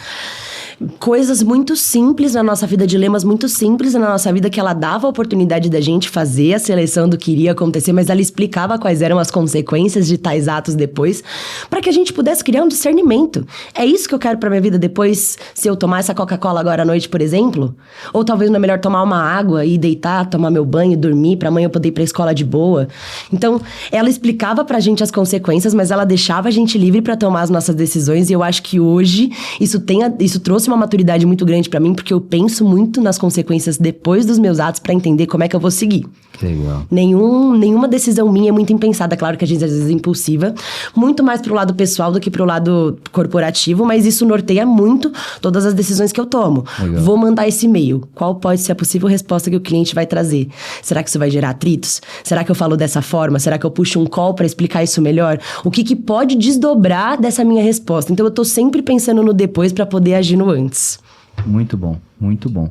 Coisas muito simples na nossa vida, dilemas muito simples na nossa vida, que ela dava a oportunidade da gente fazer a seleção do que iria acontecer, mas ela explicava quais eram as consequências de tais atos depois, para que a gente pudesse criar um discernimento. É isso que eu quero pra minha vida depois, se eu tomar essa Coca-Cola agora à noite, por exemplo? Ou talvez não é melhor tomar uma água e deitar, tomar meu banho, dormir, pra amanhã eu poder ir pra escola de boa? Então, ela explicava pra gente as consequências, mas ela deixava a gente livre pra tomar as nossas decisões, e eu acho que hoje isso trouxe uma maturidade muito grande pra mim, porque eu penso muito nas consequências depois dos meus atos pra entender como é que eu vou seguir. Legal. Nenhuma decisão minha é muito impensada. Claro que a gente às vezes é impulsiva, muito mais pro lado pessoal do que pro lado corporativo, mas isso norteia muito todas as decisões que eu tomo. Legal. Vou mandar esse e-mail. Qual pode ser a possível resposta que o cliente vai trazer? Será que isso vai gerar atritos? Será que eu falo dessa forma? Será que eu puxo um call pra explicar isso melhor? O que pode desdobrar dessa minha resposta? Então eu tô sempre pensando no depois pra poder agir no antes. Muito bom, muito bom.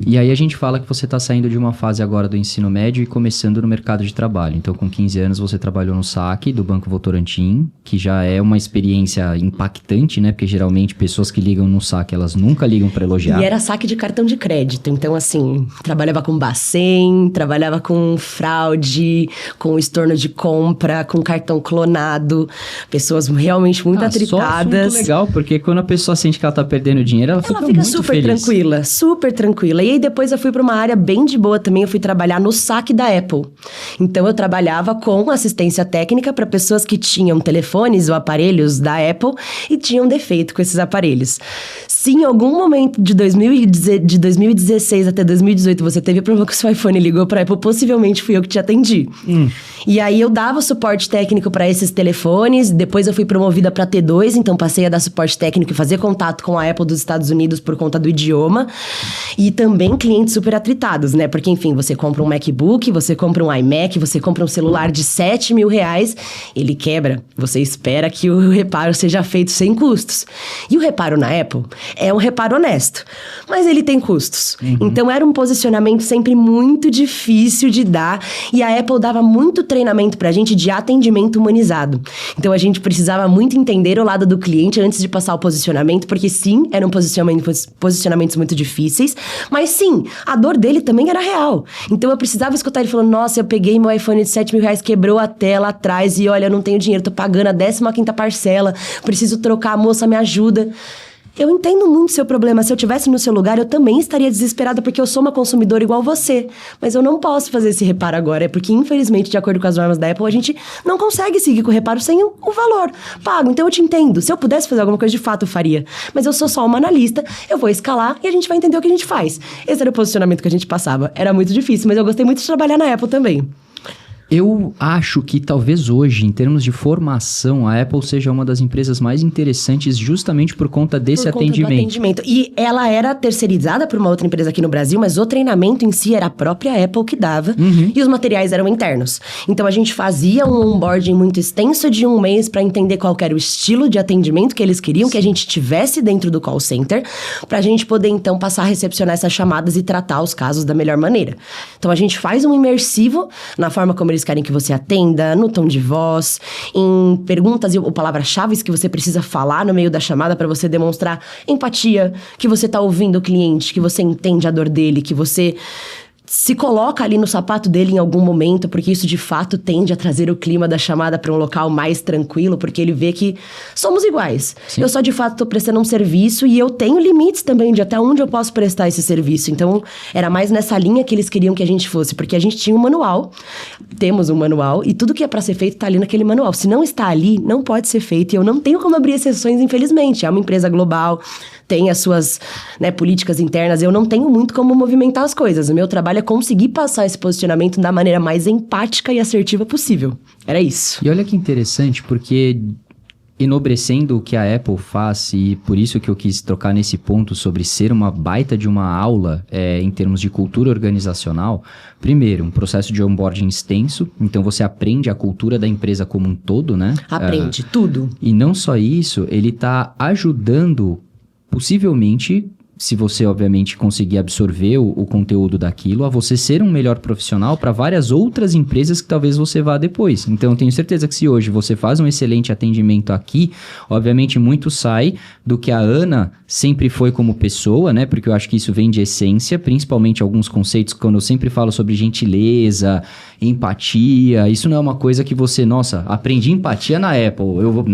E aí a gente fala que você está saindo de uma fase agora do ensino médio e começando no mercado de trabalho. Então, com 15 anos, você trabalhou no saque do Banco Votorantim, que já é uma experiência impactante, né? Porque geralmente pessoas que ligam no saque, elas nunca ligam para elogiar. E era saque de cartão de crédito. Então, assim, trabalhava com Bacen, trabalhava com fraude, com estorno de compra, com cartão clonado. Pessoas realmente muito atritadas. Só legal, porque quando a pessoa sente que ela tá perdendo dinheiro, ela fica muito super feliz. Super tranquila. E aí depois eu fui para uma área bem de boa também, eu fui trabalhar no saque da Apple. Então eu trabalhava com assistência técnica para pessoas que tinham telefones ou aparelhos da Apple e tinham defeito com esses aparelhos. Se em algum momento de 2016 até 2018 você teve problema com o seu iPhone e ligou para Apple, possivelmente fui eu que te atendi. E aí eu dava suporte técnico para esses telefones, depois eu fui promovida para T2, então passei a dar suporte técnico e fazer contato com a Apple dos Estados Unidos por conta do idioma. E também clientes super atritados, né? Porque, enfim, você compra um MacBook, você compra um iMac, você compra um celular de R$7.000, ele quebra. Você espera que o reparo seja feito sem custos. E o reparo na Apple é um reparo honesto, mas ele tem custos. Então, era um posicionamento sempre muito difícil de dar. E a Apple dava muito treinamento pra gente de atendimento humanizado. Então, a gente precisava muito entender o lado do cliente antes de passar o posicionamento, porque sim, eram posicionamentos muito difíceis, mas sim, a dor dele também era real. Então eu precisava escutar ele falando, nossa, eu peguei meu iPhone de R$7.000, quebrou a tela atrás e olha, eu não tenho dinheiro, tô pagando a 15ª parcela, preciso trocar, a moça me ajuda. Eu entendo muito o seu problema. Se eu estivesse no seu lugar, eu também estaria desesperada porque eu sou uma consumidora igual você. Mas eu não posso fazer esse reparo agora. É porque, infelizmente, de acordo com as normas da Apple, a gente não consegue seguir com o reparo sem o valor pago. Então, eu te entendo. Se eu pudesse fazer alguma coisa, de fato, eu faria. Mas eu sou só uma analista, eu vou escalar e a gente vai entender o que a gente faz. Esse era o posicionamento que a gente passava. Era muito difícil, mas eu gostei muito de trabalhar na Apple também. Eu acho que talvez hoje, em termos de formação, a Apple seja uma das empresas mais interessantes justamente por conta desse atendimento. E ela era terceirizada por uma outra empresa aqui no Brasil, mas o treinamento em si era a própria Apple que dava. E os materiais eram internos. Então a gente fazia um onboarding muito extenso de 1 mês para entender qual era o estilo de atendimento que eles queriam que a gente tivesse dentro do call center, pra gente poder então passar a recepcionar essas chamadas e tratar os casos da melhor maneira. Então a gente faz um imersivo na forma como eles querem que você atenda, no tom de voz, em perguntas ou palavras-chave que você precisa falar no meio da chamada para você demonstrar empatia, que você tá ouvindo o cliente, que você entende a dor dele, que você se coloca ali no sapato dele em algum momento, porque isso de fato tende a trazer o clima da chamada para um local mais tranquilo, porque ele vê que somos iguais. Sim. Eu só de fato estou prestando um serviço e eu tenho limites também de até onde eu posso prestar esse serviço. Então, era mais nessa linha que eles queriam que a gente fosse, porque a gente tinha um manual, temos um manual, e tudo que é para ser feito está ali naquele manual. Se não está ali, não pode ser feito, e eu não tenho como abrir exceções, infelizmente. É uma empresa global, tem as suas, né, políticas internas, eu não tenho muito como movimentar as coisas. O meu trabalho é conseguir passar esse posicionamento da maneira mais empática e assertiva possível. Era isso. E olha que interessante, porque enobrecendo o que a Apple faz, e por isso que eu quis trocar nesse ponto sobre ser uma baita de uma aula em termos de cultura organizacional. Primeiro, um processo de onboarding extenso, então você aprende a cultura da empresa como um todo, né? Aprende tudo. E não só isso, ele está ajudando, possivelmente, se você, obviamente, conseguir absorver o conteúdo daquilo, a você ser um melhor profissional para várias outras empresas que talvez você vá depois. Então, eu tenho certeza que se hoje você faz um excelente atendimento aqui, obviamente, muito sai do que a Ana sempre foi como pessoa, né? Porque eu acho que isso vem de essência, principalmente alguns conceitos, quando eu sempre falo sobre gentileza, empatia, isso não é uma coisa que você, nossa, aprendi empatia na Apple,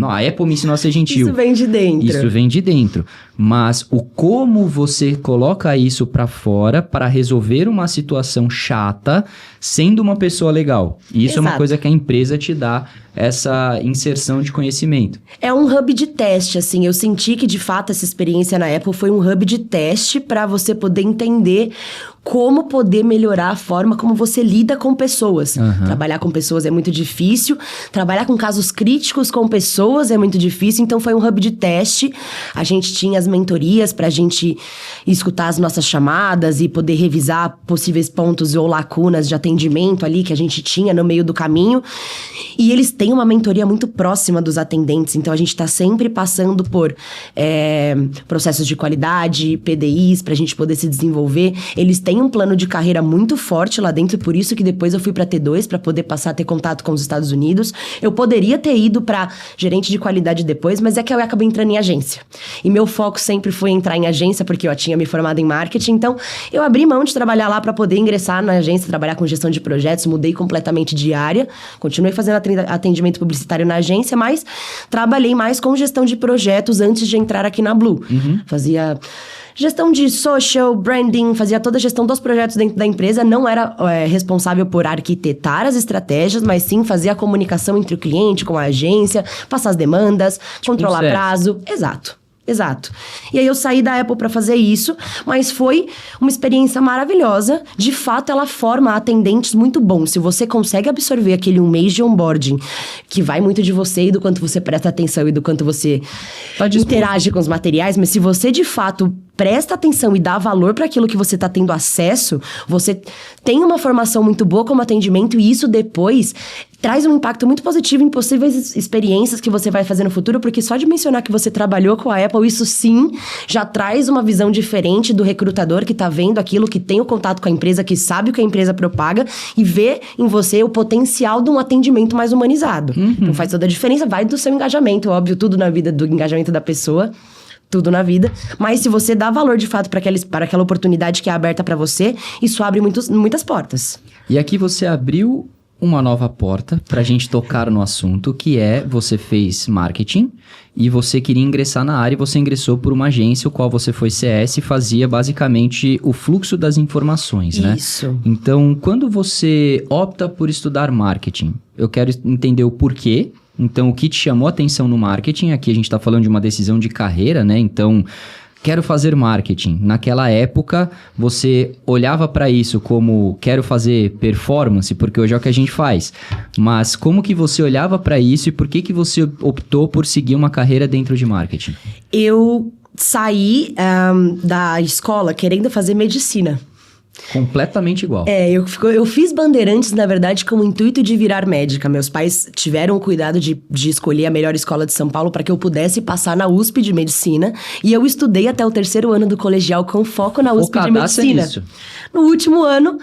a Apple me ensinou a ser gentil. Isso vem de dentro. Isso vem de dentro. Mas o como você coloca isso pra fora para resolver uma situação chata sendo uma pessoa legal. E isso é uma coisa que a empresa te dá, essa inserção de conhecimento. É um hub de teste, assim. Eu senti que, de fato, essa experiência na Apple foi um hub de teste para você poder entender como poder melhorar a forma como você lida com pessoas. Trabalhar com pessoas é muito difícil. Trabalhar com casos críticos com pessoas é muito difícil. Então, foi um hub de teste. A gente tinha as mentorias pra gente escutar as nossas chamadas e poder revisar possíveis pontos ou lacunas de atendimento ali que a gente tinha no meio do caminho. E eles têm uma mentoria muito próxima dos atendentes, então a gente está sempre passando por processos de qualidade, PDIs, para a gente poder se desenvolver. Eles têm um plano de carreira muito forte lá dentro, por isso que depois eu fui para T2, para poder passar a ter contato com os Estados Unidos. Eu poderia ter ido para gerente de qualidade depois, mas é que eu acabei entrando em agência. E meu foco sempre foi entrar em agência, porque eu tinha me formado em marketing, então eu abri mão de trabalhar lá para poder ingressar na agência, trabalhar com gestão de projetos, mudei completamente de área, continuei fazendo atendimento publicitário na agência, mas trabalhei mais com gestão de projetos antes de entrar aqui na Blue. Fazia gestão de social, branding, fazia toda a gestão dos projetos dentro da empresa, não era responsável por arquitetar as estratégias, mas sim fazer a comunicação entre o cliente com a agência, passar as demandas, controlar prazo. Exato. E aí eu saí da Apple para fazer isso, mas foi uma experiência maravilhosa. De fato, ela forma atendentes muito bons. Se você consegue absorver aquele 1 mês de onboarding, que vai muito de você e do quanto você presta atenção e do quanto você interage com os materiais, mas se você de fato presta atenção e dá valor para aquilo que você está tendo acesso, você tem uma formação muito boa como atendimento e isso depois traz um impacto muito positivo em possíveis experiências que você vai fazer no futuro, porque só de mencionar que você trabalhou com a Apple, isso sim já traz uma visão diferente do recrutador que está vendo aquilo, que tem o contato com a empresa, que sabe o que a empresa propaga e vê em você o potencial de um atendimento mais humanizado. Então faz toda a diferença, vai do seu engajamento, óbvio, tudo na vida, do engajamento da pessoa. Tudo na vida, mas se você dá valor de fato para aquela oportunidade que é aberta para você, isso abre muitas portas. E aqui você abriu uma nova porta para a gente tocar no assunto, que é, você fez marketing e você queria ingressar na área e você ingressou por uma agência, o qual você foi CS e fazia basicamente o fluxo das informações, né? Isso. Então, quando você opta por estudar marketing, eu quero entender o porquê. Então, o que te chamou a atenção no marketing? Aqui a gente está falando de uma decisão de carreira, né? Então, quero fazer marketing. Naquela época, você olhava para isso como quero fazer performance, porque hoje é o que a gente faz. Mas como que você olhava para isso e por que você optou por seguir uma carreira dentro de marketing? Eu saí da escola querendo fazer medicina. Completamente igual. Eu fiz Bandeirantes, na verdade, com o intuito de virar médica. Meus pais tiveram o cuidado de escolher a melhor escola de São Paulo para que eu pudesse passar na USP de Medicina. E eu estudei até o 3º ano do colegial com foco na USP de Medicina. Nisso. No último ano,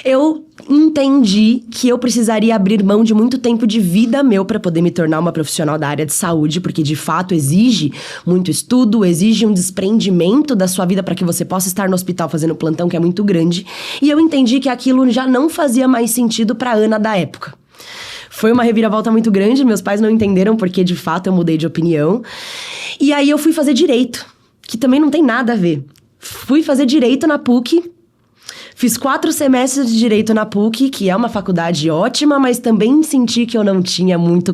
eu entendi que eu precisaria abrir mão de muito tempo de vida meu para poder me tornar uma profissional da área de saúde, porque de fato exige muito estudo, exige um desprendimento da sua vida para que você possa estar no hospital fazendo plantão, que é muito grande. E eu entendi que aquilo já não fazia mais sentido para a Ana da época. Foi uma reviravolta muito grande, meus pais não entenderam porque de fato eu mudei de opinião. E aí eu fui fazer direito, que também não tem nada a ver. Fui fazer direito na PUC. Fiz 4 semestres de Direito na PUC, que é uma faculdade ótima, mas também senti que eu não tinha muita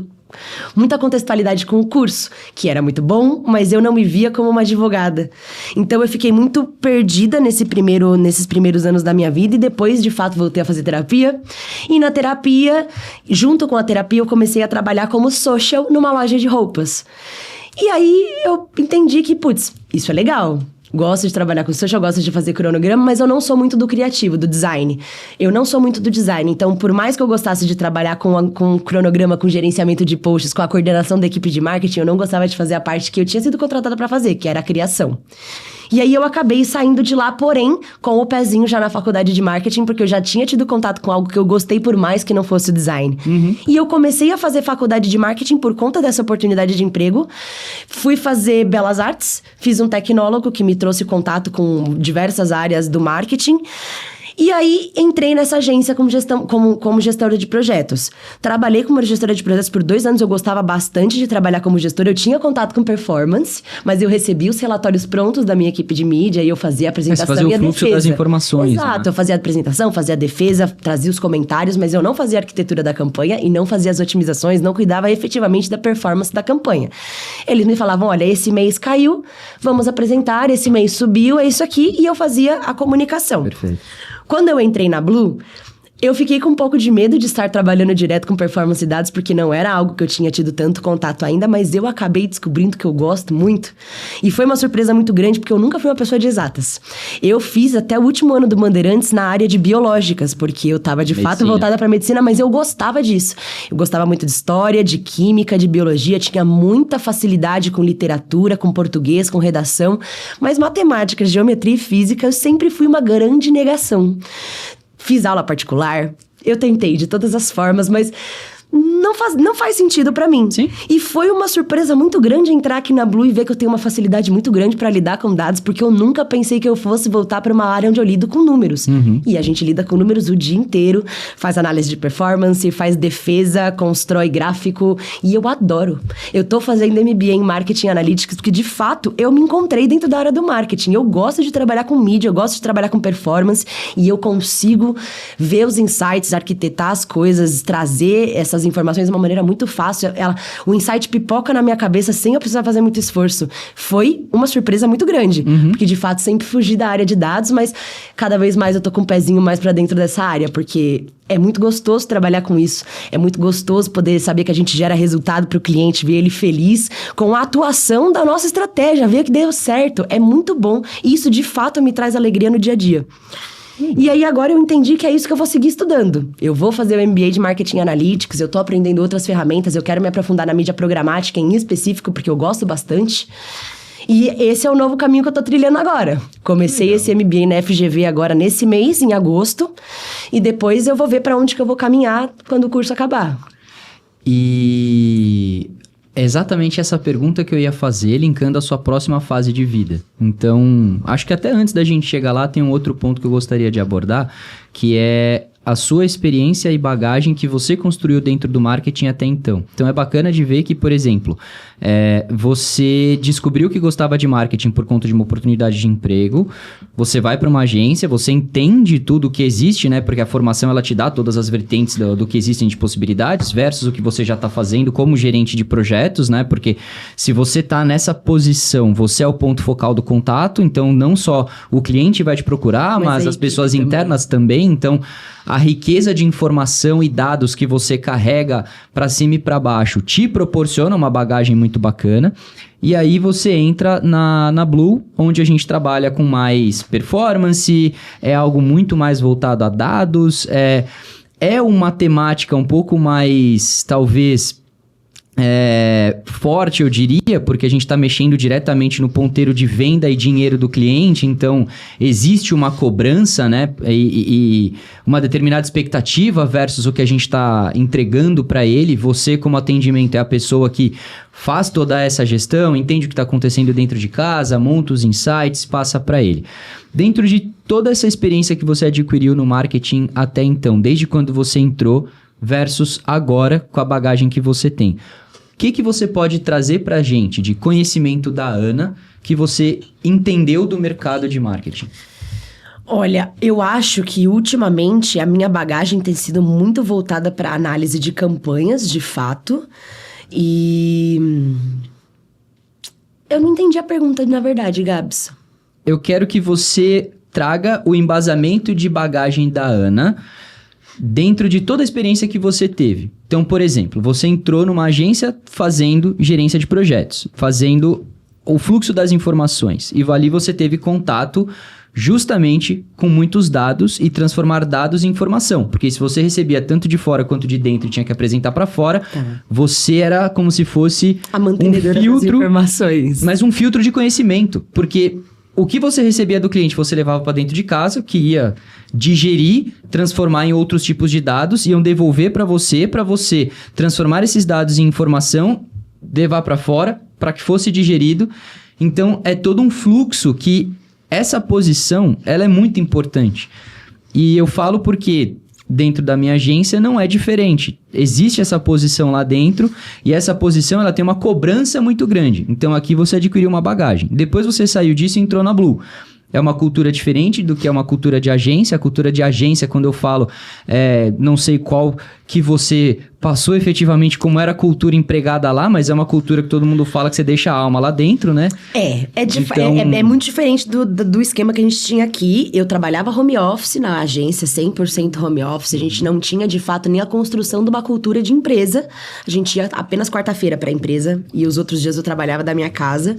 contextualidade com o curso, que era muito bom, mas eu não me via como uma advogada. Então eu fiquei muito perdida nesses primeiros anos da minha vida e depois, de fato, voltei a fazer terapia. E na terapia, junto com a terapia, eu comecei a trabalhar como social numa loja de roupas. E aí eu entendi que, isso é legal. Gosto de trabalhar com social, gosto de fazer cronograma, mas eu não sou muito do criativo, do design. Eu não sou muito do design, então por mais que eu gostasse de trabalhar com cronograma, com gerenciamento de posts, com a coordenação da equipe de marketing, eu não gostava de fazer a parte que eu tinha sido contratada para fazer, que era a criação. E aí eu acabei saindo de lá, porém, com o pezinho já na faculdade de marketing, porque eu já tinha tido contato com algo que eu gostei por mais que não fosse o design. E eu comecei a fazer faculdade de marketing por conta dessa oportunidade de emprego. Fui fazer Belas Artes, fiz um tecnólogo que me trouxe contato com diversas áreas do marketing. E aí, entrei nessa agência como gestora de projetos. Trabalhei como gestora de projetos por 2 anos. Eu gostava bastante de trabalhar como gestora. Eu tinha contato com performance, mas eu recebia os relatórios prontos da minha equipe de mídia e eu fazia a apresentação e a defesa. Você fazia o fluxo das informações. Exato. Né? Eu fazia a apresentação, fazia a defesa, trazia os comentários, mas eu não fazia a arquitetura da campanha e não fazia as otimizações, não cuidava efetivamente da performance da campanha. Eles me falavam, olha, esse mês caiu, vamos apresentar, esse mês subiu, é isso aqui, e eu fazia a comunicação. Perfeito. Quando eu entrei na Blue, Eu fiquei com um pouco de medo de estar trabalhando direto com performance e dados, porque não era algo que eu tinha tido tanto contato ainda, mas eu acabei descobrindo que eu gosto muito. E foi uma surpresa muito grande, porque eu nunca fui uma pessoa de exatas. Eu fiz até o último ano do Bandeirantes na área de biológicas, porque eu estava de fato voltada para medicina, mas eu gostava disso. Eu gostava muito de história, de química, de biologia, tinha muita facilidade com literatura, com português, com redação, mas matemática, geometria e física, eu sempre fui uma grande negação. Fiz aula particular, eu tentei de todas as formas, mas não faz sentido pra mim. Sim. E foi uma surpresa muito grande entrar aqui na Blue e ver que eu tenho uma facilidade muito grande pra lidar com dados, porque eu nunca pensei que eu fosse voltar pra uma área onde eu lido com números. E a gente lida com números o dia inteiro, faz análise de performance, faz defesa, constrói gráfico, e eu adoro. Eu tô fazendo MBA em Marketing Analytics porque, de fato, eu me encontrei dentro da área do marketing. Eu gosto de trabalhar com mídia, eu gosto de trabalhar com performance, e eu consigo ver os insights, arquitetar as coisas, trazer essas informações de uma maneira muito fácil. O insight pipoca na minha cabeça sem eu precisar fazer muito esforço. Foi uma surpresa muito grande, porque de fato sempre fugi da área de dados, mas cada vez mais eu tô com um pezinho mais pra dentro dessa área, porque é muito gostoso trabalhar com isso. É muito gostoso poder saber que a gente gera resultado pro cliente, ver ele feliz com a atuação da nossa estratégia, ver que deu certo. É muito bom. E isso, de fato, me traz alegria no dia a dia. E aí agora eu entendi que é isso que eu vou seguir estudando. Eu vou fazer o MBA de Marketing Analytics, eu tô aprendendo outras ferramentas, eu quero me aprofundar na mídia programática em específico, porque eu gosto bastante. E esse é o novo caminho que eu tô trilhando agora. Comecei esse MBA na FGV agora nesse mês, em agosto, e depois eu vou ver pra onde que eu vou caminhar quando o curso acabar. E é exatamente essa pergunta que eu ia fazer, linkando a sua próxima fase de vida. Então, acho que até antes da gente chegar lá, tem um outro ponto que eu gostaria de abordar, que é a sua experiência e bagagem que você construiu dentro do marketing até então. Então, é bacana de ver que, por exemplo, você descobriu que gostava de marketing por conta de uma oportunidade de emprego, você vai para uma agência, você entende tudo o que existe, né? Porque a formação, ela te dá todas as vertentes do que existem de possibilidades, versus o que você já está fazendo como gerente de projetos, né? Porque se você está nessa posição, você é o ponto focal do contato, então não só o cliente vai te procurar, mas as pessoas internas também. Então, a riqueza de informação e dados que você carrega para cima e para baixo te proporciona uma bagagem muito bacana. E aí você entra na Blue, onde a gente trabalha com mais performance, é algo muito mais voltado a dados, é uma temática um pouco mais, talvez, forte, eu diria, porque a gente está mexendo diretamente no ponteiro de venda e dinheiro do cliente, então existe uma cobrança, né, e uma determinada expectativa versus o que a gente está entregando para ele. Você, como atendimento, é a pessoa que faz toda essa gestão, entende o que está acontecendo dentro de casa, monta os insights, passa para ele. Dentro de toda essa experiência que você adquiriu no marketing até então, desde quando você entrou versus agora com a bagagem que você tem, o que você pode trazer para a gente de conhecimento da Ana que você entendeu do mercado de marketing? Olha, eu acho que ultimamente a minha bagagem tem sido muito voltada para análise de campanhas, de fato. E eu não entendi a pergunta, na verdade, Gabs. Eu quero que você traga o embasamento de bagagem da Ana dentro de toda a experiência que você teve. Então, por exemplo, você entrou numa agência fazendo gerência de projetos, fazendo o fluxo das informações. E ali você teve contato justamente com muitos dados e transformar dados em informação. Porque se você recebia tanto de fora quanto de dentro e tinha que apresentar para fora, você era como se fosse a mantenedora um filtro, das informações. Mas um filtro de conhecimento. Porque o que você recebia do cliente, você levava para dentro de casa, que ia digerir, transformar em outros tipos de dados, iam devolver para você transformar esses dados em informação, levar para fora, para que fosse digerido. Então, é todo um fluxo que essa posição, ela é muito importante. E eu falo porque dentro da minha agência não é diferente. Existe essa posição lá dentro e essa posição ela tem uma cobrança muito grande. Então aqui você adquiriu uma bagagem. Depois você saiu disso e entrou na Blue. É uma cultura diferente do que é uma cultura de agência. A cultura de agência, quando eu falo, não sei qual que você passou efetivamente, como era a cultura empregada lá, mas é uma cultura que todo mundo fala que você deixa a alma lá dentro, né? É muito diferente do esquema que a gente tinha aqui. Eu trabalhava home office na agência, 100% home office. A gente não tinha, de fato, nem a construção de uma cultura de empresa. A gente ia apenas quarta-feira para a empresa e os outros dias eu trabalhava da minha casa.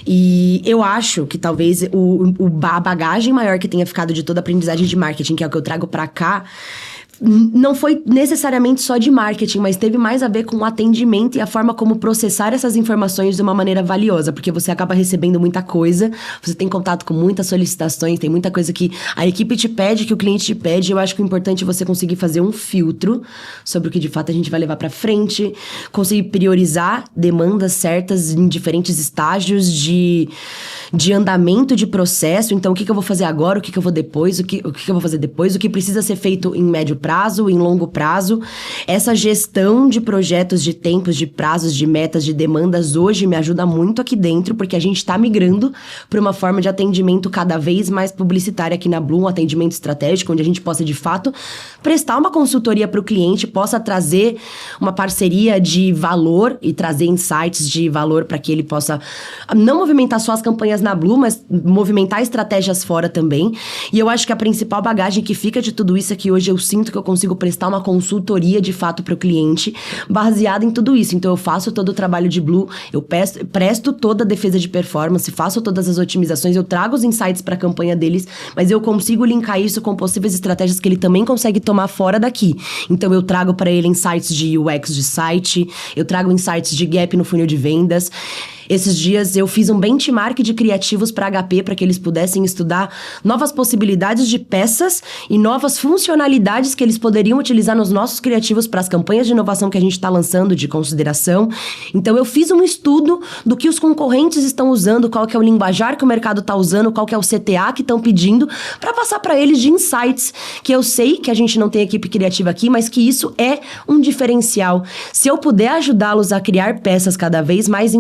E eu acho que talvez a bagagem maior que tenha ficado de toda a aprendizagem de marketing, que é o que eu trago pra cá, não foi necessariamente só de marketing, mas teve mais a ver com o atendimento e a forma como processar essas informações de uma maneira valiosa, porque você acaba recebendo muita coisa, você tem contato com muitas solicitações, tem muita coisa que a equipe te pede, que o cliente te pede. Eu acho que o importante é você conseguir fazer um filtro sobre o que de fato a gente vai levar pra frente, conseguir priorizar demandas certas em diferentes estágios de andamento de processo. Então, o que eu vou fazer agora, o que eu vou depois, o que eu vou fazer depois, o que precisa ser feito em médio prazo, em longo prazo. Essa gestão de projetos, de tempos, de prazos, de metas, de demandas hoje me ajuda muito aqui dentro, porque a gente está migrando para uma forma de atendimento cada vez mais publicitária aqui na Blu, um atendimento estratégico, onde a gente possa, de fato, prestar uma consultoria para o cliente, possa trazer uma parceria de valor e trazer insights de valor para que ele possa não movimentar só as campanhas na Blu, mas movimentar estratégias fora também. E eu acho que a principal bagagem que fica de tudo isso é que hoje eu sinto que eu consigo prestar uma consultoria de fato para o cliente, baseada em tudo isso. Então eu faço todo o trabalho de Blu, eu presto toda a defesa de performance, faço todas as otimizações, eu trago os insights para a campanha deles, mas eu consigo linkar isso com possíveis estratégias que ele também consegue tomar fora daqui. Então eu trago para ele insights de UX de site, eu trago insights de gap no funil de vendas. Esses dias eu fiz um benchmark de criativos para HP para que eles pudessem estudar novas possibilidades de peças e novas funcionalidades que eles poderiam utilizar nos nossos criativos para as campanhas de inovação que a gente está lançando de consideração. Então eu fiz um estudo do que os concorrentes estão usando, qual que é o linguajar que o mercado está usando, qual que é o CTA que estão pedindo, para passar para eles de insights, que eu sei que a gente não tem equipe criativa aqui, mas que isso é um diferencial. Se eu puder ajudá-los a criar peças cada vez mais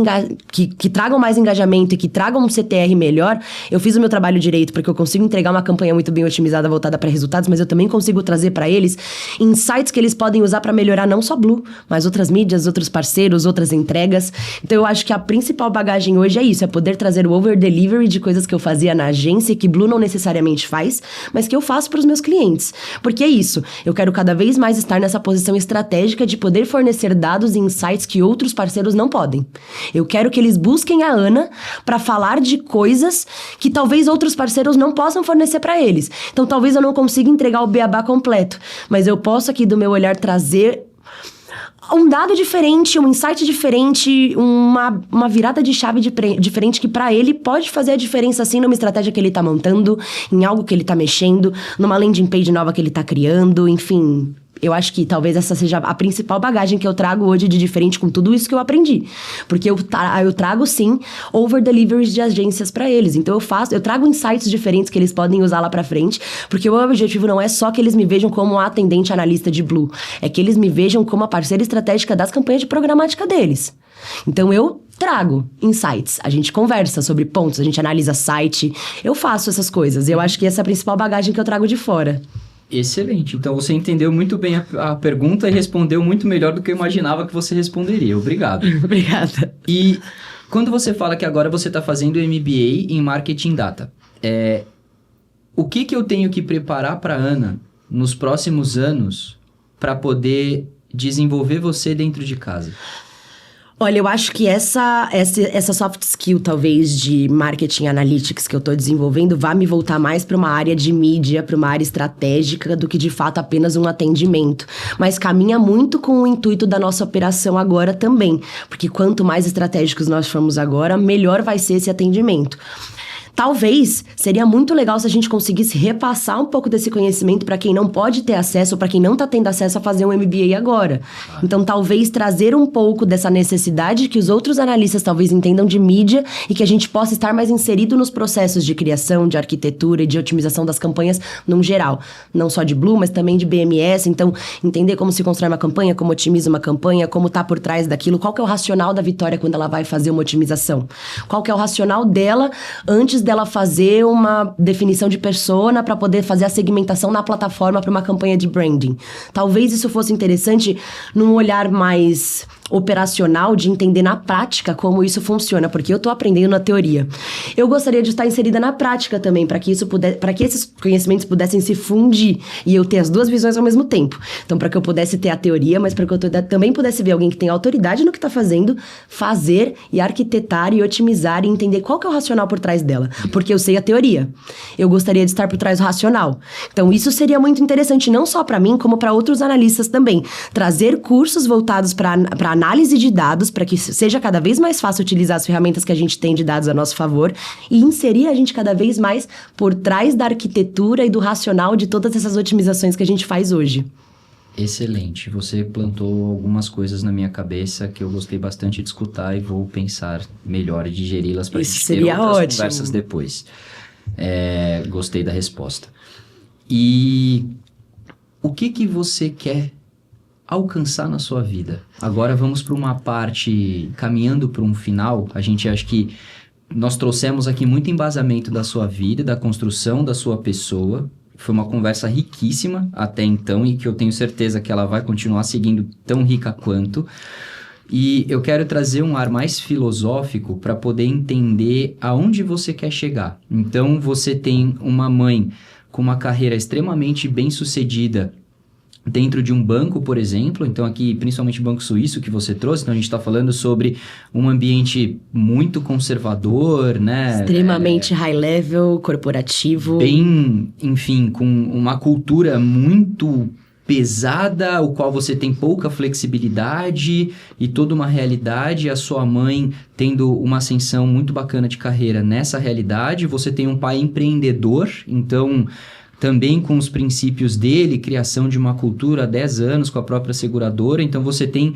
que tragam mais engajamento e que tragam um CTR melhor, eu fiz o meu trabalho direito, porque eu consigo entregar uma campanha muito bem otimizada, voltada para resultados, mas eu também consigo trazer para eles insights que eles podem usar para melhorar não só Blu, mas outras mídias, outros parceiros, outras entregas. Então eu acho que a principal bagagem hoje é isso, é poder trazer o over-delivery de coisas que eu fazia na agência e que Blu não necessariamente faz, mas que eu faço para os meus clientes. Porque é isso, eu quero cada vez mais estar nessa posição estratégica de poder fornecer dados e insights que outros parceiros não podem. Eu quero que eles busquem a Ana para falar de coisas que talvez outros parceiros não possam fornecer para eles. Então, talvez eu não consiga entregar o beabá completo, mas eu posso aqui do meu olhar trazer um dado diferente, um insight diferente, uma virada de chave diferente que para ele pode fazer a diferença assim numa estratégia que ele tá montando, em algo que ele tá mexendo, numa landing page nova que ele tá criando, enfim. Eu acho que talvez essa seja a principal bagagem que eu trago hoje de diferente com tudo isso que eu aprendi. Porque eu trago, sim, over-deliveries de agências para eles. Então eu trago insights diferentes que eles podem usar lá para frente, porque o meu objetivo não é só que eles me vejam como a atendente analista de Blu, é que eles me vejam como a parceira estratégica das campanhas de programática deles. Então eu trago insights, a gente conversa sobre pontos, a gente analisa site, eu faço essas coisas. Eu acho que essa é a principal bagagem que eu trago de fora. Excelente. Então, você entendeu muito bem a pergunta e respondeu muito melhor do que eu imaginava que você responderia. Obrigado. Obrigada. E quando você fala que agora você está fazendo MBA em Marketing Data, o que eu tenho que preparar para a Ana nos próximos anos para poder desenvolver você dentro de casa? Olha, eu acho que essa soft skill, talvez, de marketing analytics que eu tô desenvolvendo vai me voltar mais para uma área de mídia, para uma área estratégica, do que, de fato, apenas um atendimento. Mas caminha muito com o intuito da nossa operação agora também. Porque quanto mais estratégicos nós formos agora, melhor vai ser esse atendimento. Talvez seria muito legal se a gente conseguisse repassar um pouco desse conhecimento para quem não pode ter acesso ou para quem não está tendo acesso a fazer um MBA agora. Então, talvez trazer um pouco dessa necessidade que os outros analistas talvez entendam de mídia e que a gente possa estar mais inserido nos processos de criação, de arquitetura e de otimização das campanhas num geral. Não só de Blu, mas também de BMS. Então, entender como se constrói uma campanha, como otimiza uma campanha, como está por trás daquilo, qual que é o racional da Vitória quando ela vai fazer uma otimização. Qual que é o racional dela antes dela fazer uma definição de persona para poder fazer a segmentação na plataforma para uma campanha de branding. Talvez isso fosse interessante num olhar mais operacional, de entender na prática como isso funciona, porque eu tô aprendendo na teoria. Eu gostaria de estar inserida na prática também, para que esses conhecimentos pudessem se fundir e eu ter as duas visões ao mesmo tempo. Então, para que eu pudesse ter a teoria, mas para que eu também pudesse ver alguém que tem autoridade no que tá fazendo, fazer e arquitetar e otimizar e entender qual que é o racional por trás dela. Porque eu sei a teoria. Eu gostaria de estar por trás do racional. Então, isso seria muito interessante, não só para mim, como para outros analistas também. Trazer cursos voltados para análise de dados, para que seja cada vez mais fácil utilizar as ferramentas que a gente tem de dados a nosso favor e inserir a gente cada vez mais por trás da arquitetura e do racional de todas essas otimizações que a gente faz hoje. Excelente. Você plantou algumas coisas na minha cabeça que eu gostei bastante de escutar e vou pensar melhor e digeri-las para a gente ter outras conversas depois. Gostei da resposta. E o que você quer alcançar na sua vida? Agora vamos para uma parte, caminhando para um final. A gente acha que nós trouxemos aqui muito embasamento da sua vida, da construção da sua pessoa. Foi uma conversa riquíssima até então e que eu tenho certeza que ela vai continuar seguindo tão rica quanto. E eu quero trazer um ar mais filosófico para poder entender aonde você quer chegar. Então, você tem uma mãe com uma carreira extremamente bem-sucedida dentro de um banco, por exemplo, então aqui principalmente o Banco Suíço que você trouxe, então a gente está falando sobre um ambiente muito conservador, né? Extremamente high level, corporativo. Bem, enfim, com uma cultura muito pesada, o qual você tem pouca flexibilidade e toda uma realidade, a sua mãe tendo uma ascensão muito bacana de carreira nessa realidade, você tem um pai empreendedor, então também com os princípios dele, criação de uma cultura há 10 anos com a própria seguradora. Então, você tem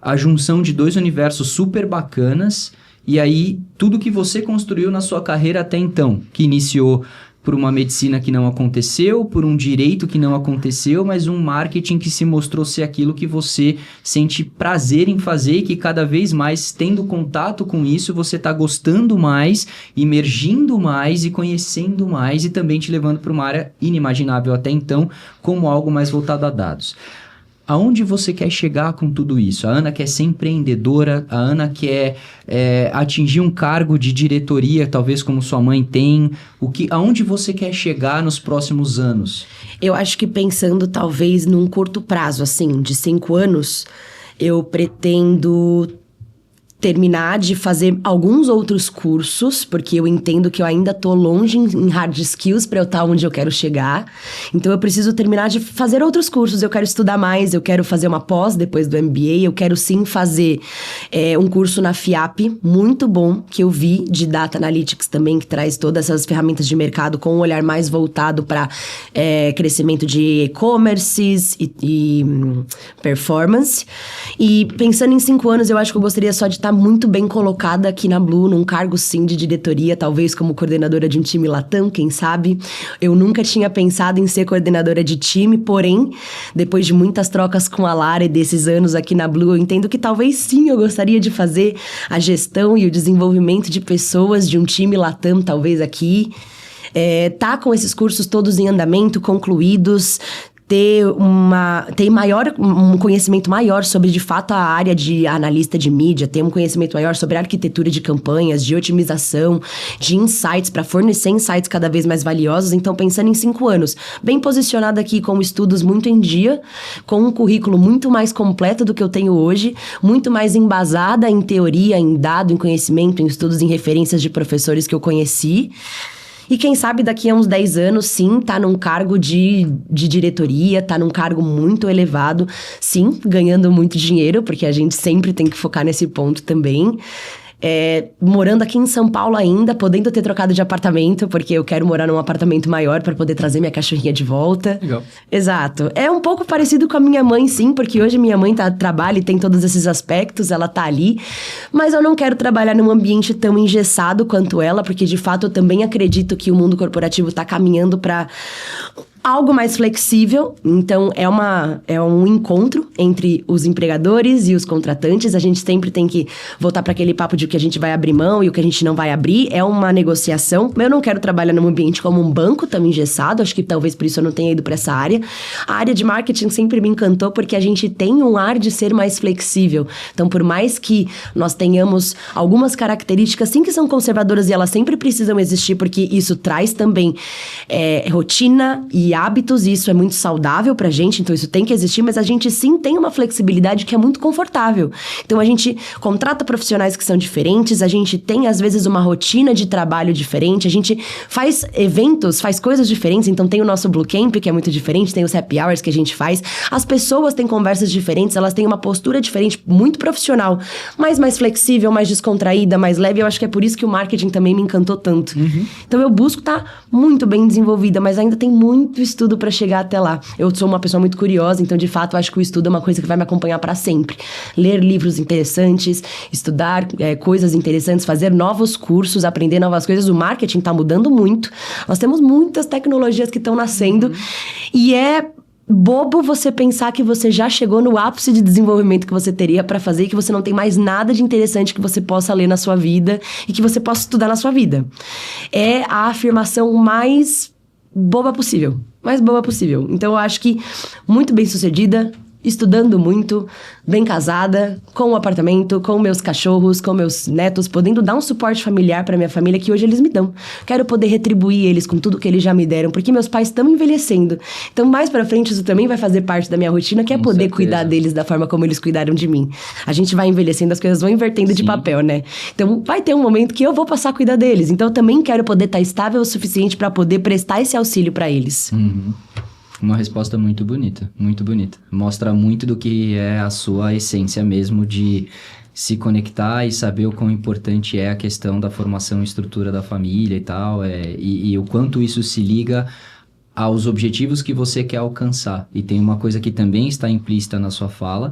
a junção de dois universos super bacanas. E aí, tudo que você construiu na sua carreira até então, que iniciou por uma medicina que não aconteceu, por um direito que não aconteceu, mas um marketing que se mostrou ser aquilo que você sente prazer em fazer e que cada vez mais, tendo contato com isso, você está gostando mais, emergindo mais e conhecendo mais e também te levando para uma área inimaginável até então, como algo mais voltado a dados. Aonde você quer chegar com tudo isso? A Ana quer ser empreendedora, a Ana quer atingir um cargo de diretoria, talvez como sua mãe tem. Aonde você quer chegar nos próximos anos? Eu acho que pensando talvez num curto prazo, assim, de 5 anos, eu pretendo terminar de fazer alguns outros cursos, porque eu entendo que eu ainda tô longe em hard skills para eu estar onde eu quero chegar. Então, eu preciso terminar de fazer outros cursos. Eu quero estudar mais, eu quero fazer uma pós depois do MBA. Eu quero sim fazer um curso na FIAP, muito bom, que eu vi, de Data Analytics também, que traz todas essas ferramentas de mercado com um olhar mais voltado para crescimento de e-commerces e performance. E pensando em 5 anos, eu acho que eu gostaria só de estar muito bem colocada aqui na Blue, num cargo sim de diretoria, talvez como coordenadora de um time Latam, quem sabe. Eu nunca tinha pensado em ser coordenadora de time, porém, depois de muitas trocas com a Lara e desses anos aqui na Blue, eu entendo que talvez sim eu gostaria de fazer a gestão e o desenvolvimento de pessoas de um time Latam, talvez aqui. Tá com esses cursos todos em andamento, concluídos, ter um conhecimento maior sobre, de fato, a área de analista de mídia, ter um conhecimento maior sobre a arquitetura de campanhas, de otimização, de insights, para fornecer insights cada vez mais valiosos. Então, pensando em 5 anos, bem posicionada aqui com estudos muito em dia, com um currículo muito mais completo do que eu tenho hoje, muito mais embasada em teoria, em dado, em conhecimento, em estudos, em referências de professores que eu conheci. E quem sabe daqui a uns 10 anos, sim, tá num cargo de diretoria, tá num cargo muito elevado, sim, ganhando muito dinheiro, porque a gente sempre tem que focar nesse ponto também. Morando aqui em São Paulo ainda, podendo ter trocado de apartamento, porque eu quero morar num apartamento maior para poder trazer minha cachorrinha de volta. Legal. Exato. É um pouco parecido com a minha mãe, sim, porque hoje minha mãe trabalha e tem todos esses aspectos, ela tá ali. Mas eu não quero trabalhar num ambiente tão engessado quanto ela, porque de fato eu também acredito que o mundo corporativo tá caminhando para Algo mais flexível, então é um encontro entre os empregadores e os contratantes. A gente sempre tem que voltar para aquele papo de o que a gente vai abrir mão e o que a gente não vai abrir. É uma negociação. Eu não quero trabalhar num ambiente como um banco tão engessado, acho que talvez por isso eu não tenha ido para essa área. A área de marketing sempre me encantou porque a gente tem um ar de ser mais flexível. Então, por mais que nós tenhamos algumas características, sim, que são conservadoras e elas sempre precisam existir, porque isso traz também rotina e hábitos, e isso é muito saudável pra gente, então isso tem que existir, mas a gente sim tem uma flexibilidade que é muito confortável. Então a gente contrata profissionais que são diferentes, a gente tem às vezes uma rotina de trabalho diferente, a gente faz eventos, faz coisas diferentes, então tem o nosso Blue Camp, que é muito diferente, tem os happy hours que a gente faz, as pessoas têm conversas diferentes, elas têm uma postura diferente, muito profissional, mas mais flexível, mais descontraída, mais leve. Eu acho que é por isso que o marketing também me encantou tanto. Então eu busco estar muito bem desenvolvida, mas ainda tem muito estudo para chegar até lá. Eu sou uma pessoa muito curiosa, então de fato eu acho que o estudo é uma coisa que vai me acompanhar para sempre. Ler livros interessantes, estudar coisas interessantes, fazer novos cursos, aprender novas coisas. O marketing está mudando muito. Nós temos muitas tecnologias que estão nascendo e é bobo você pensar que você já chegou no ápice de desenvolvimento que você teria para fazer e que você não tem mais nada de interessante que você possa ler na sua vida e que você possa estudar na sua vida. É a afirmação mais boba possível. Mais boba possível. Então, eu acho que muito bem sucedida, estudando muito, bem casada, com um apartamento, com meus cachorros, com meus netos, podendo dar um suporte familiar para minha família que hoje eles me dão. Quero poder retribuir eles com tudo que eles já me deram, porque meus pais estão envelhecendo. Então, mais pra frente, isso também vai fazer parte da minha rotina, que é poder cuidar deles da forma como eles cuidaram de mim. A gente vai envelhecendo, as coisas vão invertendo de papel, né? Então, vai ter um momento que eu vou passar a cuidar deles. Então, eu também quero poder estar estável o suficiente para poder prestar esse auxílio para eles. Uma resposta muito bonita, muito bonita. Mostra muito do que é a sua essência mesmo de se conectar e saber o quão importante é a questão da formação e estrutura da família e tal, e o quanto isso se liga aos objetivos que você quer alcançar. E tem uma coisa que também está implícita na sua fala,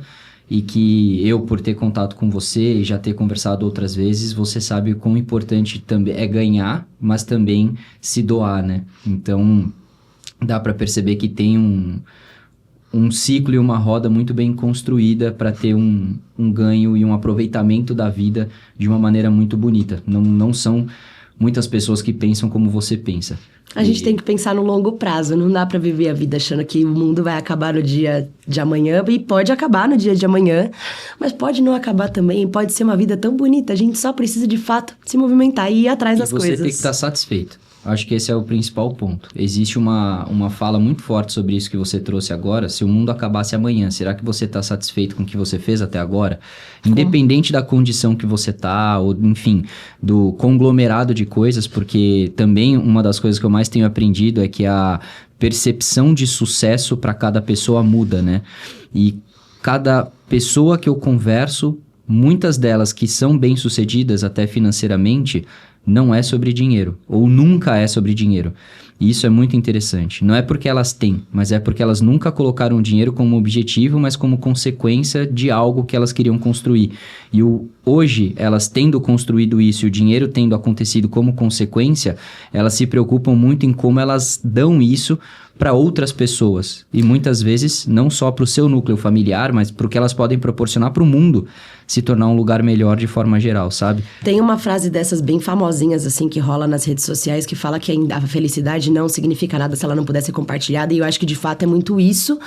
e que eu, por ter contato com você e já ter conversado outras vezes, você sabe o quão importante também é ganhar, mas também se doar, né? Então, dá para perceber que tem um ciclo e uma roda muito bem construída para ter um ganho e um aproveitamento da vida de uma maneira muito bonita. Não são muitas pessoas que pensam como você pensa. A gente tem que pensar no longo prazo, não dá pra viver a vida achando que o mundo vai acabar no dia de amanhã, e pode acabar no dia de amanhã, mas pode não acabar também, pode ser uma vida tão bonita, a gente só precisa de fato se movimentar e ir atrás das coisas. E você tem que estar satisfeito. Acho que esse é o principal ponto. Existe uma fala muito forte sobre isso que você trouxe agora. Se o mundo acabasse amanhã, será que você está satisfeito com o que você fez até agora? Independente da condição que você está, ou enfim, do conglomerado de coisas, porque também uma das coisas que eu mais tenho aprendido é que a percepção de sucesso para cada pessoa muda, né? E cada pessoa que eu converso, muitas delas que são bem-sucedidas até financeiramente, não é sobre dinheiro, ou nunca é sobre dinheiro. E isso é muito interessante. Não é porque elas têm, mas é porque elas nunca colocaram o dinheiro como objetivo, mas como consequência de algo que elas queriam construir. E hoje, elas tendo construído isso e o dinheiro tendo acontecido como consequência, elas se preocupam muito em como elas dão isso para outras pessoas. E muitas vezes, não só para o seu núcleo familiar, mas para o que elas podem proporcionar para o mundo se tornar um lugar melhor de forma geral, sabe? Tem uma frase dessas bem famosinhas, assim, que rola nas redes sociais, que fala que a felicidade não significa nada se ela não puder ser compartilhada, e eu acho que de fato é muito isso.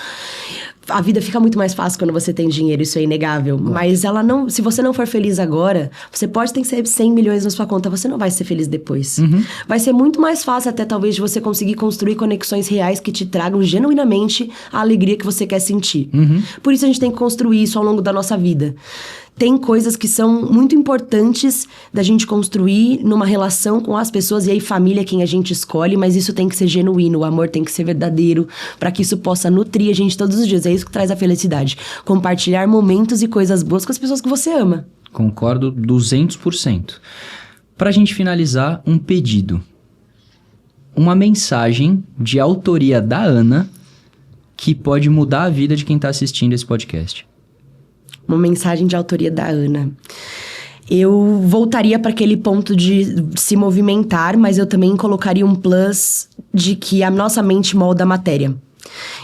A vida fica muito mais fácil quando você tem dinheiro, isso é inegável. Mas ela não... Se você não for feliz agora, você pode ter 100 milhões na sua conta, você não vai ser feliz depois. Vai ser muito mais fácil até, talvez, de você conseguir construir conexões reais que te tragam genuinamente a alegria que você quer sentir. Por isso a gente tem que construir isso ao longo da nossa vida. Tem coisas que são muito importantes da gente construir numa relação com as pessoas, e aí família é quem a gente escolhe, mas isso tem que ser genuíno, o amor tem que ser verdadeiro, para que isso possa nutrir a gente todos os dias. É isso que traz a felicidade. Compartilhar momentos e coisas boas com as pessoas que você ama. Concordo 200%. Pra gente finalizar, um pedido. Uma mensagem de autoria da Ana que pode mudar a vida de quem tá assistindo esse podcast. Uma mensagem de autoria da Ana. Eu voltaria para aquele ponto de se movimentar, mas eu também colocaria um plus de que a nossa mente molda a matéria.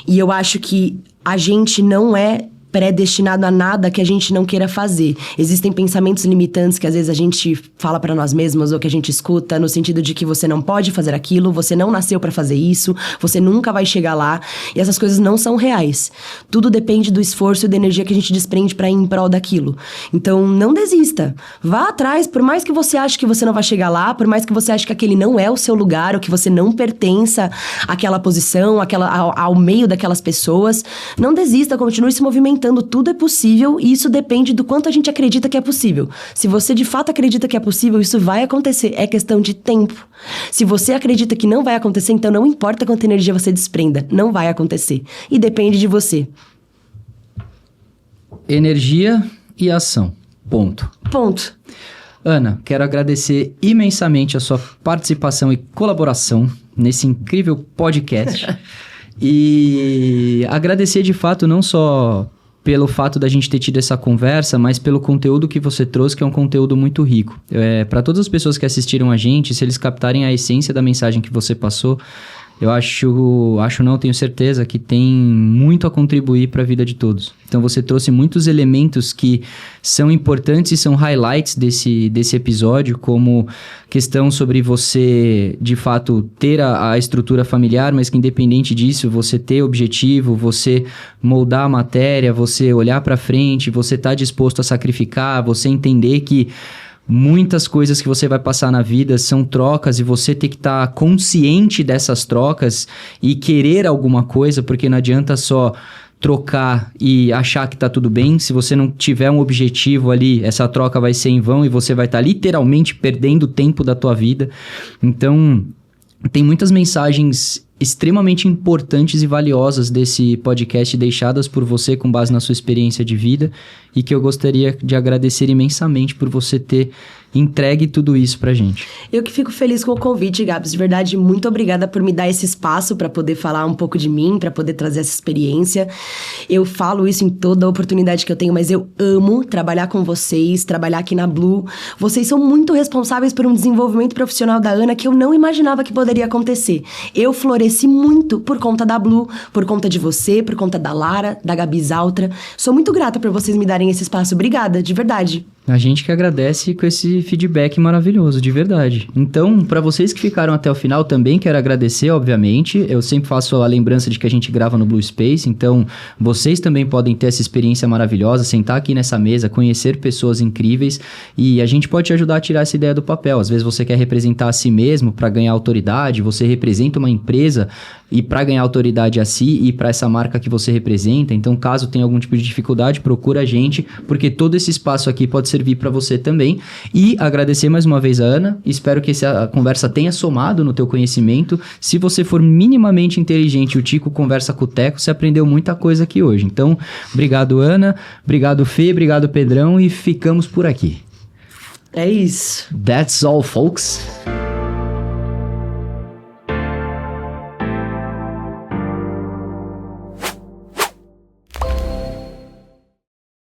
E eu acho que a gente não é predestinado a nada que a gente não queira fazer. Existem pensamentos limitantes que às vezes a gente fala pra nós mesmos ou que a gente escuta no sentido de que você não pode fazer aquilo, você não nasceu pra fazer isso, você nunca vai chegar lá, e essas coisas não são reais. Tudo depende do esforço e da energia que a gente desprende pra ir em prol daquilo. Então, não desista. Vá atrás, por mais que você ache que você não vai chegar lá, por mais que você ache que aquele não é o seu lugar, ou que você não pertença àquela posição, ao meio daquelas pessoas, não desista, continue se movimentando. Tudo é possível e isso depende do quanto a gente acredita que é possível. Se você de fato acredita que é possível, isso vai acontecer. É questão de tempo. Se você acredita que não vai acontecer, então não importa quanta energia você desprenda, não vai acontecer. E depende de você. Energia e ação. Ponto. Ana, quero agradecer imensamente a sua participação e colaboração nesse incrível podcast. E agradecer de fato não só pelo fato da gente ter tido essa conversa, mas pelo conteúdo que você trouxe, que é um conteúdo muito rico. Para todas as pessoas que assistiram a gente, se eles captarem a essência da mensagem que você passou, eu tenho certeza que tem muito a contribuir para a vida de todos. Então você trouxe muitos elementos que são importantes e são highlights desse episódio, como questão sobre você, de fato, ter a estrutura familiar, mas que independente disso, você ter objetivo, você moldar a matéria, você olhar para frente, você estar disposto a sacrificar, você entender que muitas coisas que você vai passar na vida são trocas e você tem que estar consciente dessas trocas e querer alguma coisa, porque não adianta só trocar e achar que tá tudo bem. Se você não tiver um objetivo ali, essa troca vai ser em vão e você vai estar literalmente perdendo o tempo da tua vida. Então, tem muitas mensagens extremamente importantes e valiosas desse podcast deixadas por você com base na sua experiência de vida e que eu gostaria de agradecer imensamente por você ter entregue tudo isso pra gente. Eu que fico feliz com o convite, Gabs. De verdade, muito obrigada por me dar esse espaço para poder falar um pouco de mim, para poder trazer essa experiência. Eu falo isso em toda a oportunidade que eu tenho, mas eu amo trabalhar com vocês, trabalhar aqui na Blue. Vocês são muito responsáveis por um desenvolvimento profissional da Ana que eu não imaginava que poderia acontecer. Eu floresci muito por conta da Blue, por conta de você, por conta da Lara, da Gabi Zaltra. Sou muito grata por vocês me darem esse espaço. Obrigada, de verdade. A gente que agradece com esse feedback maravilhoso, de verdade. Então, para vocês que ficaram até o final, também quero agradecer, obviamente. Eu sempre faço a lembrança de que a gente grava no Blue Space, então vocês também podem ter essa experiência maravilhosa, sentar aqui nessa mesa, conhecer pessoas incríveis e a gente pode te ajudar a tirar essa ideia do papel. Às vezes você quer representar a si mesmo para ganhar autoridade, você representa uma empresa e para ganhar autoridade a si e para essa marca que você representa. Então, caso tenha algum tipo de dificuldade, procura a gente, porque todo esse espaço aqui pode servir para você também. E agradecer mais uma vez a Ana. Espero que essa conversa tenha somado no teu conhecimento. Se você for minimamente inteligente, o Tico conversa com o Teco, você aprendeu muita coisa aqui hoje. Então, obrigado, Ana. Obrigado, Fê. Obrigado, Pedrão. E ficamos por aqui. É isso. That's all, folks.